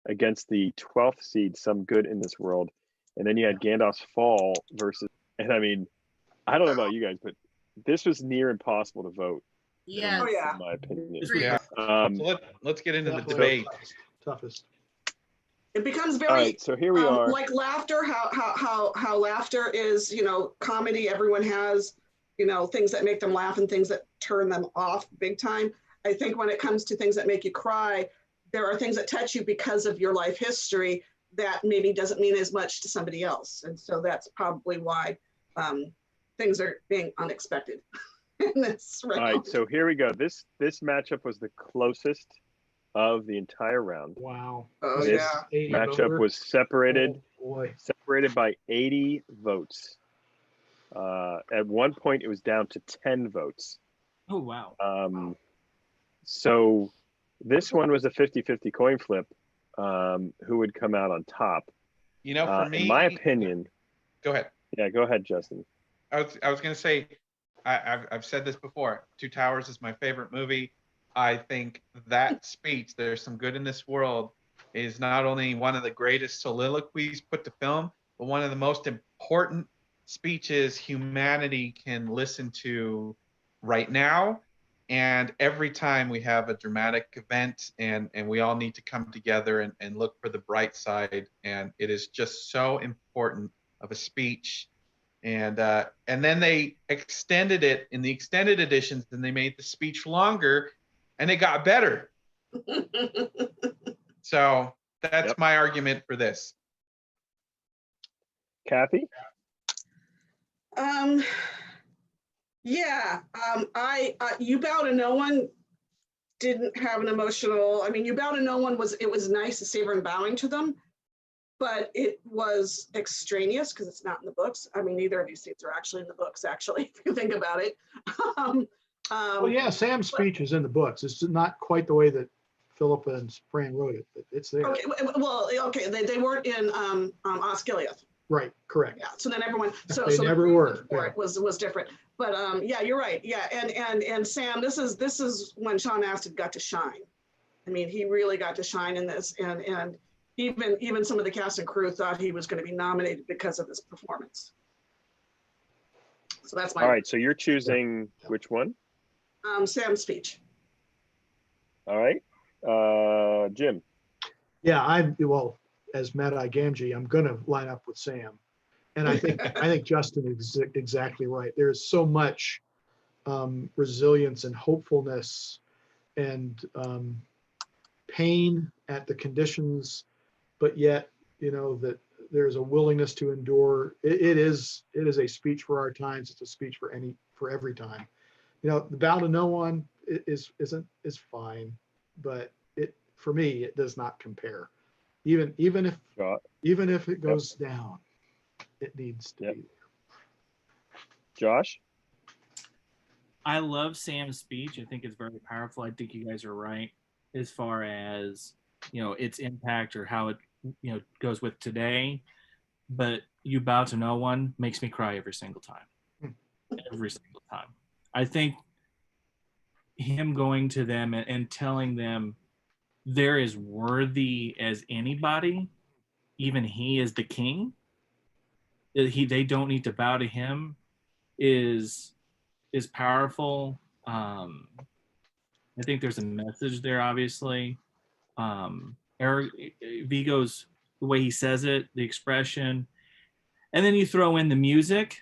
against the 12th seed, Some Good in This World. And then you had Gandalf's Fall versus, and I mean, I don't know about you guys, but this was near impossible to vote. Yeah. Oh, yeah. In my opinion. Yeah. So let's get into the debate. Toughest. It becomes very All right, so here we are. like laughter, how laughter is, comedy. Everyone has, things that make them laugh and things that turn them off big time. I think when it comes to things that make you cry, there are things that touch you because of your life history that maybe doesn't mean as much to somebody else. And so that's probably why things are being unexpected in this round. All right, so here we go. This matchup was the closest of the entire round. Wow. Oh, This yeah. matchup was separated Boy. by 80 votes. At one point, it was down to 10 votes. Oh, wow. So this one was a 50-50 coin flip. Who would come out on top? For me, in my opinion. Go ahead. Yeah, go ahead, Justin. I was going to say, I've said this before. Two Towers is my favorite movie. I think that speech, "There's Some Good in This World," is not only one of the greatest soliloquies put to film, but one of the most important speeches humanity can listen to right now. And every time we have a dramatic event and we all need to come together and look for the bright side. And it is just so important of a speech. And then they extended it in the extended editions, and they made the speech longer and it got better. So that's my argument for this. Kathy? Yeah, You Bow to No One didn't have an emotional, You Bow to No One was nice to see everyone bowing to them, but it was extraneous because it's not in the books. Neither of these scenes are actually in the books, actually, if you think about it. Well, yeah, Sam's speech is in the books. It's not quite the way that Philippa and Fran wrote it, but it's there. Okay, they weren't in Osgiliath. Right, correct. Yeah, so then everyone, so They never were. for it was different. But yeah, you're right. Yeah, and Sam, this is when Sean Astin got to shine. He really got to shine in this, and even some of the cast and crew thought he was going to be nominated because of his performance. So that's my. All right, so you're choosing which one? Sam's speech. All right, Jim. Yeah, well, as Mad-Eye Gamgee, I'm going to line up with Sam. And I think Justin is exactly right. There's so much resilience and hopefulness and pain at the conditions, but yet, that there's a willingness to endure. It is a speech for our times. It's a speech for every time. The Bow to No One is fine, but for me, it does not compare. Even if it goes down, it needs to be there. Josh? I love Sam's speech. I think it's very powerful. I think you guys are right as far as, its impact or how it, goes with today. But You Bow to No One makes me cry every single time. Every single time. I think him going to them and telling them they're as worthy as anybody, even he is the king, they don't need to bow to him, is powerful. I think there's a message there, obviously. Eric Vigo's, the way he says it, the expression, And then you throw in the music.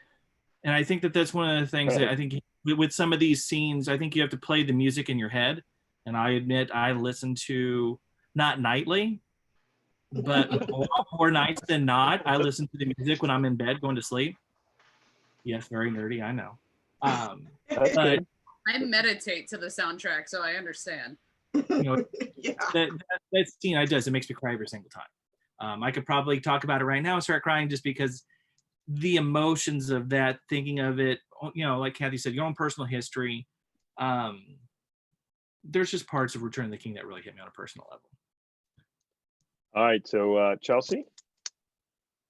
And I think that that's one of the things that I think with some of these scenes, I think you have to play the music in your head. And I admit I listen to, not nightly, but a lot more nights than not, I listen to the music when I'm in bed going to sleep. Yes, very nerdy, I know. That's But good. I meditate to the soundtrack, so I understand. you know, Yeah. that scene I does, it makes me cry every single time. I could probably talk about it right now and start crying just because the emotions of that, thinking of it, you know, like Kathy said, your own personal history. There's just parts of Return of the King that really hit me on a personal level. All right, so Chelsea.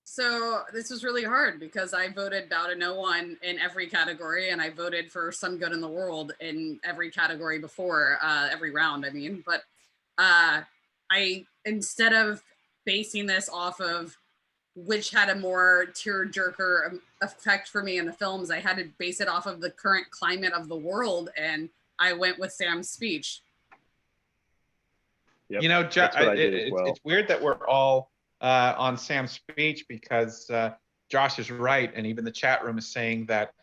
So this was really hard because I voted Bow to No One in every category, and I voted for Some Good in the World in every category before, every round, I mean. But I, instead of basing this off of which had a more tearjerker effect for me in the films, I had to base it off of the current climate of the world, and I went with Sam's speech. Yep, You know, that's what I did as well. it's weird that we're all on Sam's speech because Josh is right, and even the chat room is saying that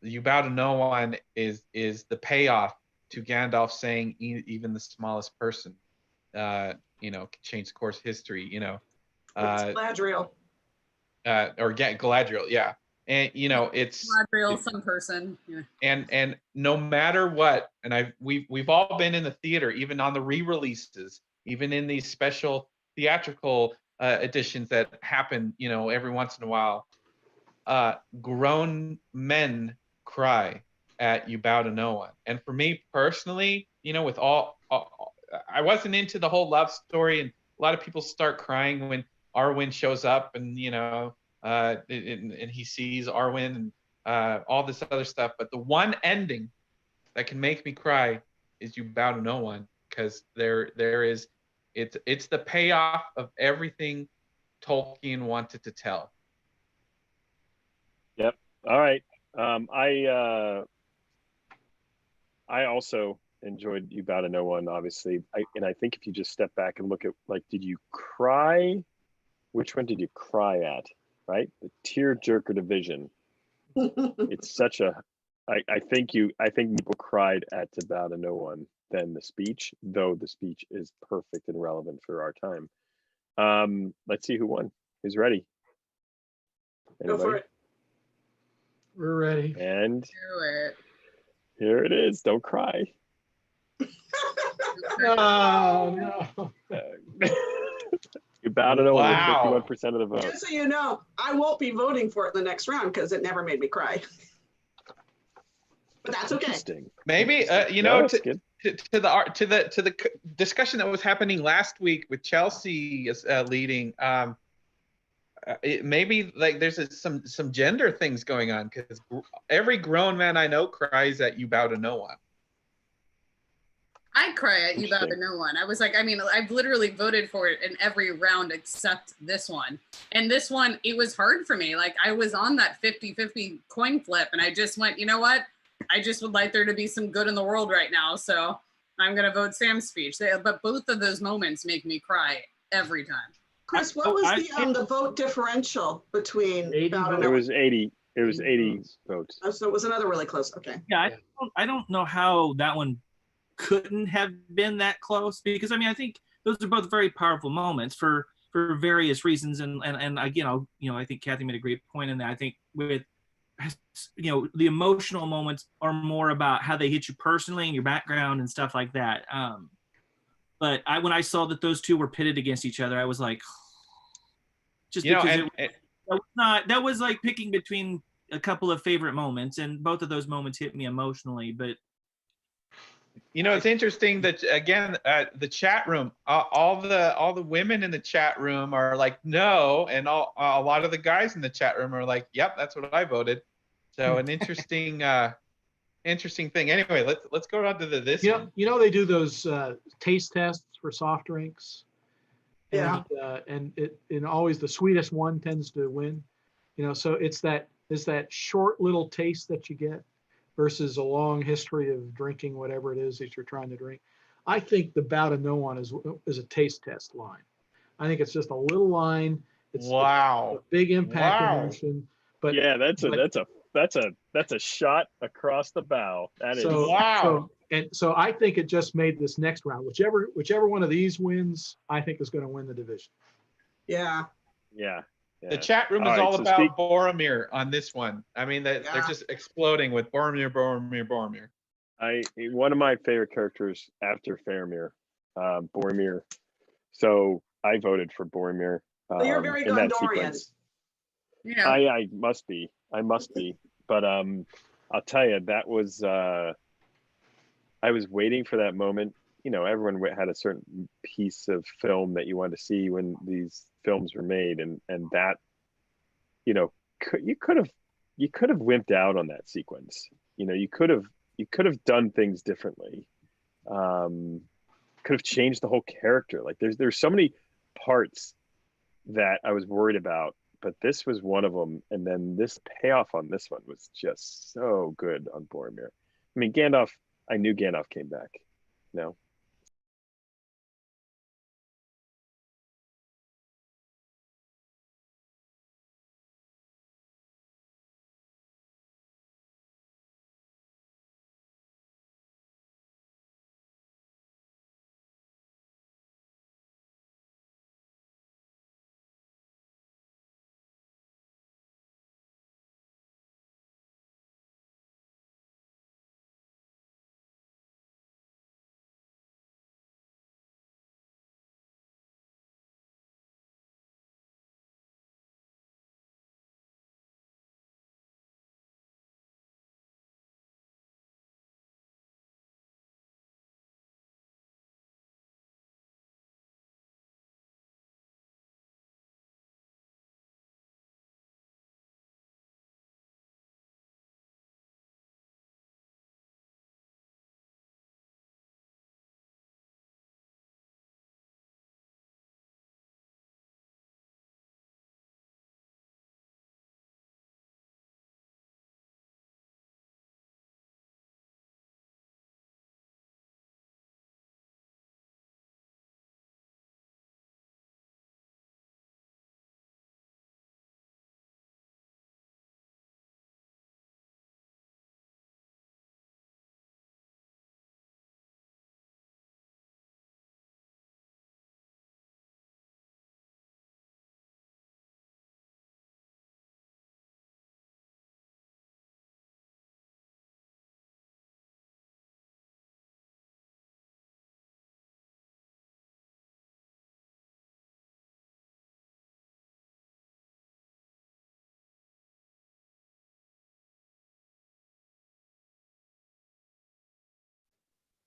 "You Bow to No One" is the payoff to Gandalf saying even the smallest person, you know, can change the course of history. You know, It's Galadriel. or Galadriel, yeah. And you know, it's Galadriel, some person. Yeah. and no matter what, and we've all been in the theater, even on the re-releases, even in these special theatrical editions that happen, you know, every once in a while. Grown men cry at You Bow to No One, and for me personally, you know, with all I wasn't into the whole love story, and a lot of people start crying when Arwen shows up, and you know, and he sees Arwen and all this other stuff. But the one ending that can make me cry is You Bow to No One, because there is it's the payoff of everything Tolkien wanted to tell. Yep. All right. I also enjoyed You Bow to No One, obviously. I think if you just step back and look at, like, did you cry? Which one did you cry at? Right? The Tearjerker Division. It's such a, I think people cried at To Bow to No One than the speech, though the speech is perfect and relevant for our time. Let's see who won. Who's ready? Go for it. We're ready. And Do it. here it is. Don't cry. Oh, no. You Bow to No One Wow. with 51% of the vote. Just so you know, I won't be voting for it in the next round because it never made me cry. But that's okay. Interesting. Maybe you No, know, that's good. to the discussion that was happening last week with Chelsea leading. Maybe like there's some gender things going on, because every grown man I know cries at You Bow to No One. I cry at You Bow to No One. I was like, I mean, I've literally voted for it in every round except this one. And this one, it was hard for me. Like, I was on that 50-50 coin flip, and I just went, you know what? I just would like there to be some good in the world right now. So I'm going to vote Sam's speech. But both of those moments make me cry every time. Chris, what was the vote differential between 80 Bow to votes. No It One? was 80. It was 80 votes. Oh, so it was another really close. Okay. Yeah, I don't know how that one couldn't have been that close, because I mean, I think those are both very powerful moments for various reasons, and again, I think Kathy made a great point in that. I think with, you know, the emotional moments are more about how they hit you personally and your background and stuff like that. But when I saw that those two were pitted against each other, I was like, just You know, because and that was like picking between a couple of favorite moments, and both of those moments hit me emotionally. But you know, it's interesting that again, the chat room, all the women in the chat room are like no, and a lot of the guys in the chat room are like, yep, that's what I voted. So an interesting interesting thing. Anyway, let's go on to this one. You know they do those taste tests for soft drinks. Yeah. And always the sweetest one tends to win. You know, so it's that short little taste that you get versus a long history of drinking whatever it is that you're trying to drink. I think the Bow to No One is a taste test line. I think it's just a little line It's Wow. a big impact Wow. emotion. But yeah, but- that's a shot across the bow. That is so Wow. so I think it just made this next round. Whichever one of these wins, I think is going to win the division. Yeah. yeah. The chat room All is right, all so about Boromir on this one. I mean, they're Yeah. just exploding with Boromir. One of my favorite characters after Faramir, Boromir. So I voted for Boromir. So you're very in that Gondorian. sequence. You know, I must be. But I'll tell you, that was I was waiting for that moment. You know, everyone had a certain piece of film that you wanted to see when these films were made, and that, you know, you could have wimped out on that sequence. You know, you could have done things differently. Could have changed the whole character. Like there's so many parts that I was worried about, but this was one of them. And then this payoff on this one was just so good on Boromir. I mean, Gandalf, I knew Gandalf came back. No.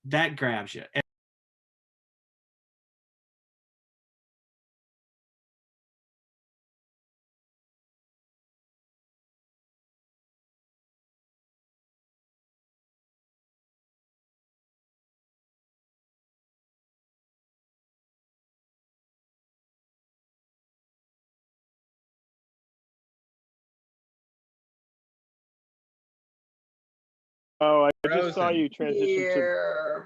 That grabs you. Oh, I just saw Frozen. you transition to Here.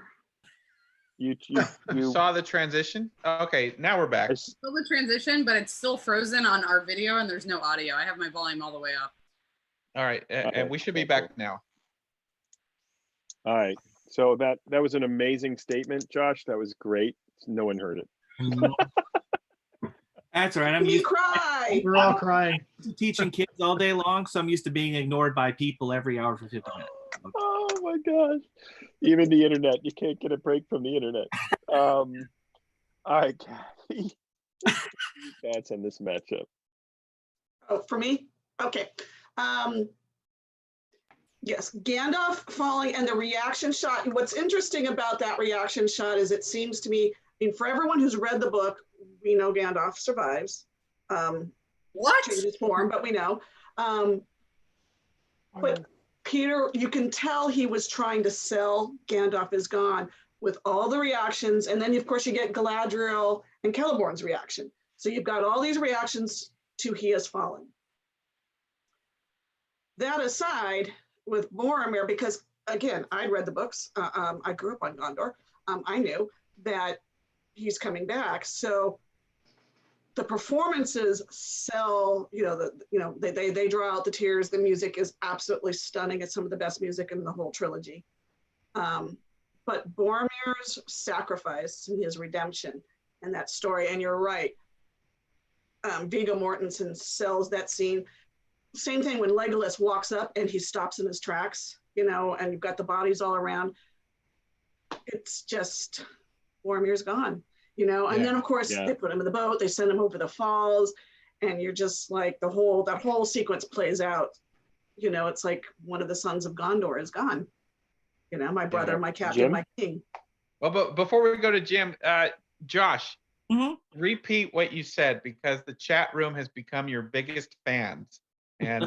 you. You saw the transition? Okay, now we're back. still the transition, but it's still frozen on our video and there's no audio. I have my volume all the way up. All right, and we should be back now. All right. So that was an amazing statement, Josh. That was great. No one heard it. That's all right. I'm We used cry. We're all crying. to teaching kids all day long, so I'm used to being ignored by people every hour for 50 minutes. Oh my gosh. Even the internet. You can't get a break from the internet. All right, Kathy. Thoughts on this matchup? Oh, for me? Okay. Yes, Gandalf falling and the reaction shot. What's interesting about that reaction shot is it seems to me, I mean, for everyone who's read the book, we know Gandalf survives. What? Changes form, but we know. But Peter, you can tell he was trying to sell Gandalf is gone with all the reactions. And then, of course, you get Galadriel and Celeborn's reaction. So you've got all these reactions to he has fallen. That aside, with Boromir, because again, I read the books. I grew up on Gondor. I knew that he's coming back. So the performances sell, they draw out the tears. The music is absolutely stunning. It's some of the best music in the whole trilogy. But Boromir's sacrifice and his redemption and that story, and you're right, Viggo Mortensen sells that scene. Same thing when Legolas walks up and he stops in his tracks, and you've got the bodies all around. It's just, Boromir's gone. And then of course they put him in the boat, they send him over the falls, and you're just like, that whole sequence plays out. It's like one of the sons of Gondor is gone. My brother, my captain, Jim? my king. Well, but before we go to Jim, Josh, Mhm. repeat what you said, because the chat room has become your biggest fans, and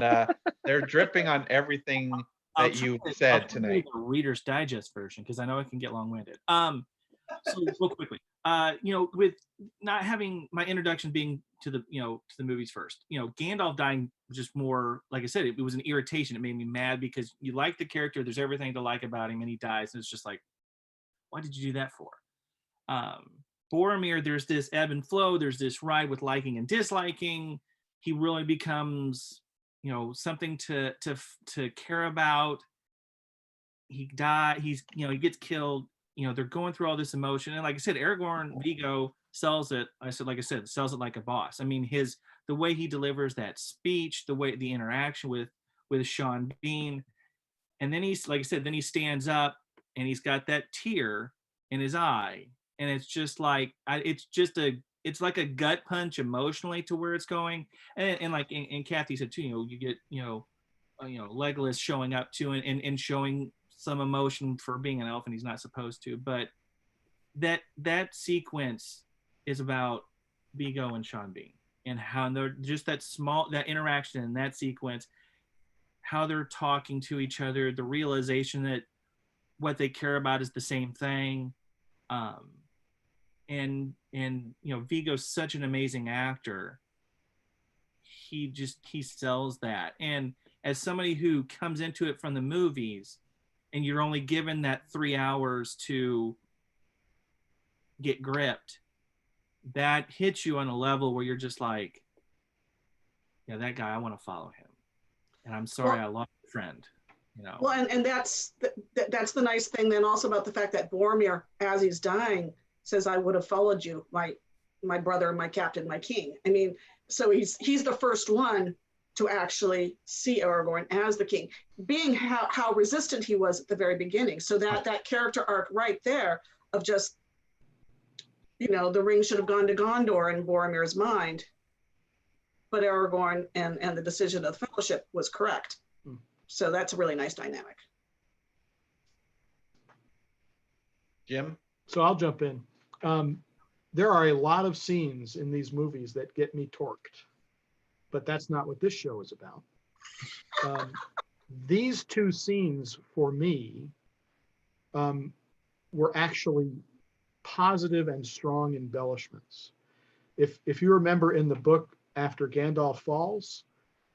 they're dripping on everything I'll that you try to- said I'll try to do tonight. the Reader's Digest version, because I know it can get long-winded. So real quickly, with not having my introduction being to the movies first, Gandalf dying was just more, like I said, it was an irritation. It made me mad because you like the character, there's everything to like about him, and he dies, and it's just like, why did you do that for? Boromir, there's this ebb and flow, there's this ride with liking and disliking. He really becomes, something to care about. He died. He gets killed. They're going through all this emotion, and like I said, Aragorn, Viggo sells it. Sells it like a boss. I mean, the way he delivers that speech, the interaction with Sean Bean, and then he's, like I said, then he stands up and he's got that tear in his eye, and it's just like, it's like a gut punch emotionally to where it's going, and like and Kathy said too, you get Legolas showing up too, and showing some emotion for being an elf, and he's not supposed to, but that sequence is about Viggo and Sean Bean, and how they're just that interaction in that sequence, how they're talking to each other, the realization that what they care about is the same thing. And Viggo's such an amazing actor. He sells that. And as somebody who comes into it from the movies, and you're only given that 3 hours to get gripped, that hits you on a level where you're just like, yeah, that guy, I want to follow him. And I'm sorry, I lost a friend. Well, and that's the nice thing then also about the fact that Boromir, as he's dying, says, I would have followed you, my brother, my captain, my king. I mean, so he's the first one to actually see Aragorn as the king, being how resistant he was at the very beginning. So that character arc right there of just, the ring should have gone to Gondor in Boromir's mind, but Aragorn and the decision of the Fellowship was correct. So that's a really nice dynamic. Jim? So I'll jump in. There are a lot of scenes in these movies that get me torqued, but that's not what this show is about. These two scenes for me were actually positive and strong embellishments. If you remember in the book, after Gandalf falls,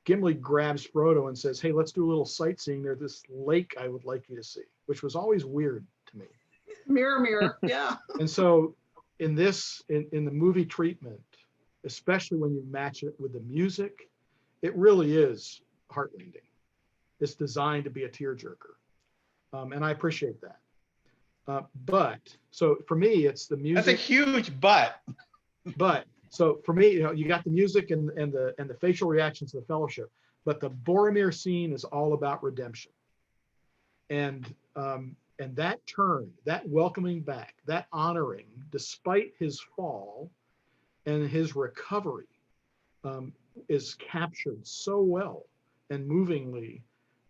Gimli grabs Frodo and says, hey, let's do a little sightseeing. There's this lake I would like you to see, which was always weird to me. Mirror, yeah. And so in the movie treatment, especially when you match it with the music, it really is heartrending. It's designed to be a tearjerker. And I appreciate that. But so for me, it's the music. That's a huge but. But so for me, you got the music and the facial reactions to the Fellowship, but the Boromir scene is all about redemption. And that turn, that welcoming back, that honoring, despite his fall and his recovery, is captured so well and movingly.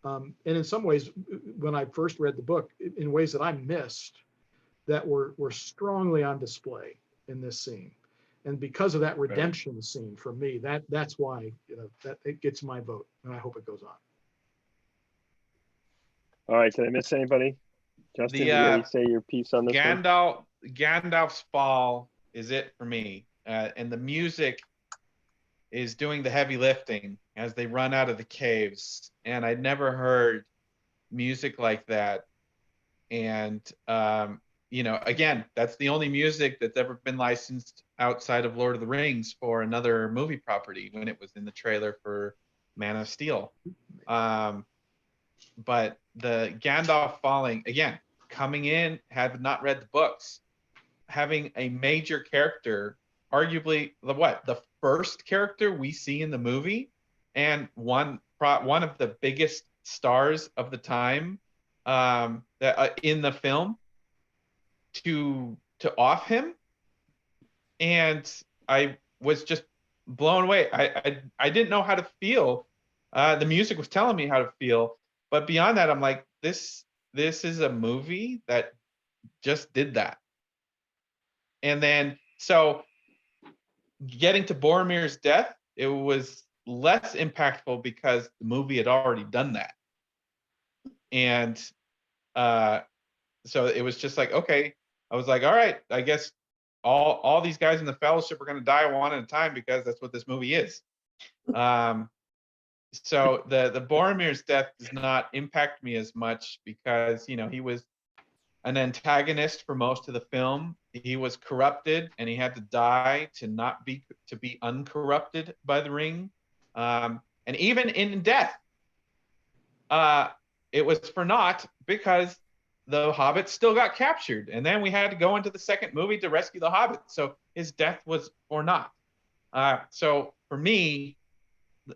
And in some ways, when I first read the book, in ways that I missed, that were strongly on display in this scene. And because of that redemption scene, for me, that's why that it gets my vote, and I hope it goes on. All right, did I miss anybody? Justin, you already say your piece on this one? Gandalf's fall is it for me, and the music is doing the heavy lifting as they run out of the caves. And I'd never heard music like that. And you know, again, that's the only music that's ever been licensed outside of Lord of the Rings for another movie property when it was in the trailer for Man of Steel. But the Gandalf falling, again, coming in, have not read the books, having a major character, arguably the first character we see in the movie, and one of the biggest stars of the time in the film, to off him, and I was just blown away. I didn't know how to feel. The music was telling me how to feel, but beyond that, I'm like, this is a movie that just did that. And then, so getting to Boromir's death, it was less impactful because the movie had already done that. And so it was just like, okay, I was like, all right, I guess all these guys in the Fellowship are going to die one at a time because that's what this movie is. So the Boromir's death does not impact me as much because, you know, he was an antagonist for most of the film. He was corrupted and he had to die to be uncorrupted by the ring. And even in death, it was for naught because the hobbits still got captured. And then we had to go into the second movie to rescue the hobbits. So his death was for naught. So for me,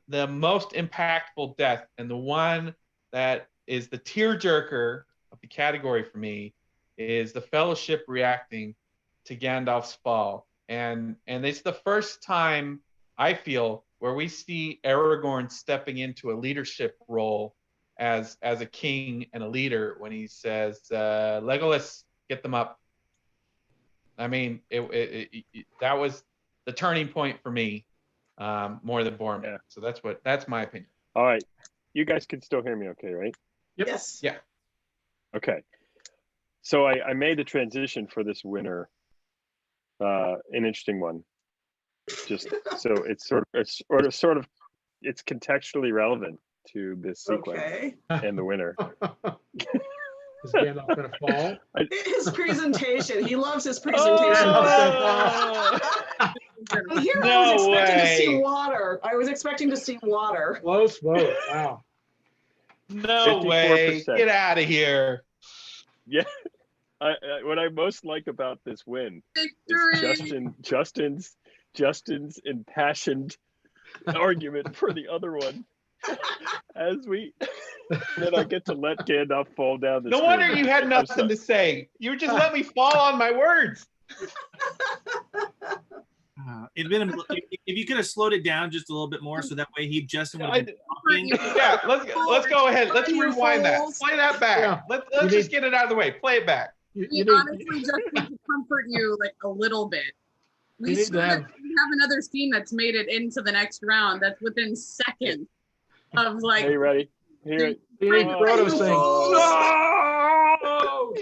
the most impactful death, and the one that is the tearjerker of the category for me, is the Fellowship reacting to Gandalf's fall. And it's the first time, I feel, where we see Aragorn stepping into a leadership role as a king and a leader when he says, Legolas, get them up. I mean, that was the turning point for me, more than Boromir. Yeah. So that's my opinion. All right. You guys can still hear me okay, right? Yep. Yes. Yeah. Okay. So I made the transition for this winner, an interesting one. Just so it's it's contextually relevant to this sequence and the winner. Is Gandalf gonna fall? His presentation. He loves his presentation. Here I was expecting to see water. I was expecting to see water. Close vote. Wow. No 54%. Way. Get out of here. Yeah. What I most like about this win is Justin's impassioned argument for the other one. Then I get to let Gandalf fall down the screen. Wonder you had nothing to say. You just let me fall on my words. If you could have slowed it down just a little bit more, so that way Justin would have been talking. Yeah, let's go ahead. Let's rewind that. Play that back. Yeah. Let's just get it out of the way. Play it back. We honestly just need to comfort you like a little bit. We have another scene that's made it into the next round. That's within seconds of like. Are you ready? Here. Frodo sing. No!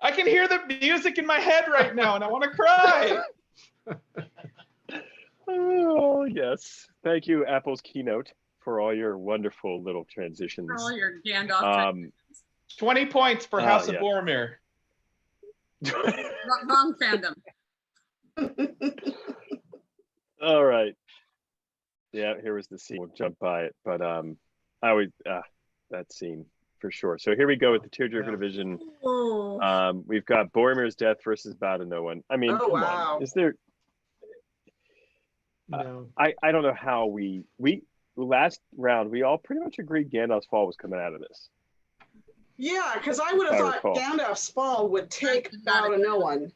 I can hear the music in my head right now, and I want to cry. Oh yes, thank you, Apple's Keynote, for all your wonderful little transitions. For all your Gandalf. 20 points for House of Boromir. Wrong fandom. All right. Yeah, here was the scene. We'll jump by it, but I would that scene for sure. So here we go with the Tearjerker Division. We've got Boromir's death versus Bow to No One. I mean, come on. Is there? No. I don't know how we last round we all pretty much agreed Gandalf's fall was coming out of this. Yeah, because I would have thought Gandalf's fall would take Bow to No One,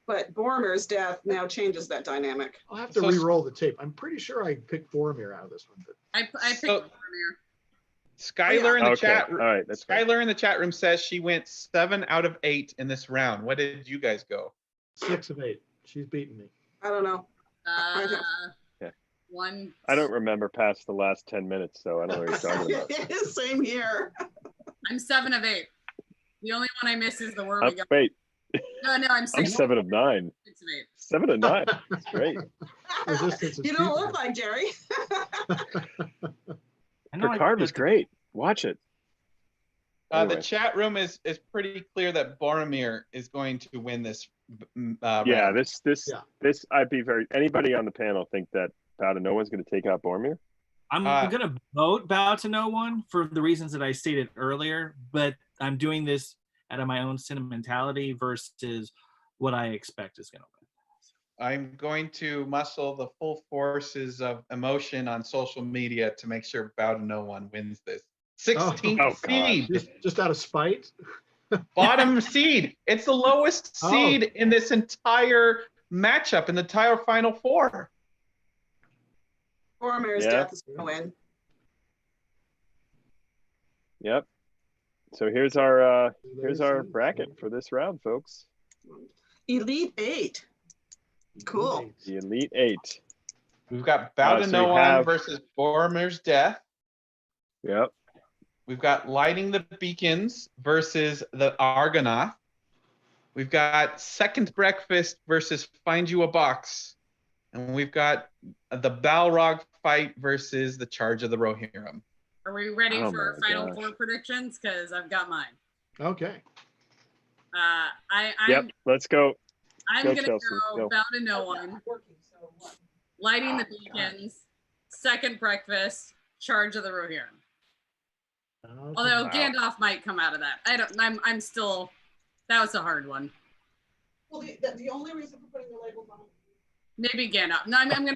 but Boromir's death now changes that dynamic. I'll have to re-roll the tape. I'm pretty sure I picked Boromir out of this one. But... I picked Boromir. Skylar in the chat room. All right, that's fine. Skylar in the chat room says she went 7 out of 8 in this round. What did you guys go? 6 of 8. She's beaten me. I don't know. One. I don't remember past the last 10 minutes, so I don't know what you're talking about. Same here. I'm 7 of 8. The only one I miss is the word we got. Wait. No, I'm 6. I'm 7 of 9. 6 of 8. 7 of 9. That's great. You don't look like Jerry. Her card was great. Watch it. The Anyway. chat room is pretty clear that Boromir is going to win this. Yeah, round. this I'd be very. Anybody on the panel think that Bow to No One's going to take out Boromir? I'm gonna vote Bow to No One for the reasons that I stated earlier, but I'm doing this out of my own sentimentality versus what I expect is gonna win. I'm going to muscle the full forces of emotion on social media to make sure Bow to No One wins this. 16th Oh, God. seed, Just out of spite. bottom seed. It's the lowest seed in this entire matchup in the entire Final Four. Boromir's Yeah. death is going to win. Yep. So here's our bracket for this round, folks. Elite Eight. Cool. The Elite Eight. We've got Bow to so No we One have- versus Boromir's death. Yep. We've got Lighting the Beacons versus the Argonath. We've got Second Breakfast versus Find You a Box. And we've got the Balrog fight versus the Charge of the Rohirrim. Are we ready Oh for my Final gosh. Four predictions? Because I've got mine. Okay. I'm Let's go. I'm Go, gonna Chelsea, go go. Bow to No One, Lighting the Beacons, Second Breakfast, Charge of the Rohirrim. Although Wow. Gandalf might come out of that. I'm still. That was a hard one. Well, the only reason for putting the labels on. Maybe Gandalf. No, I'm gonna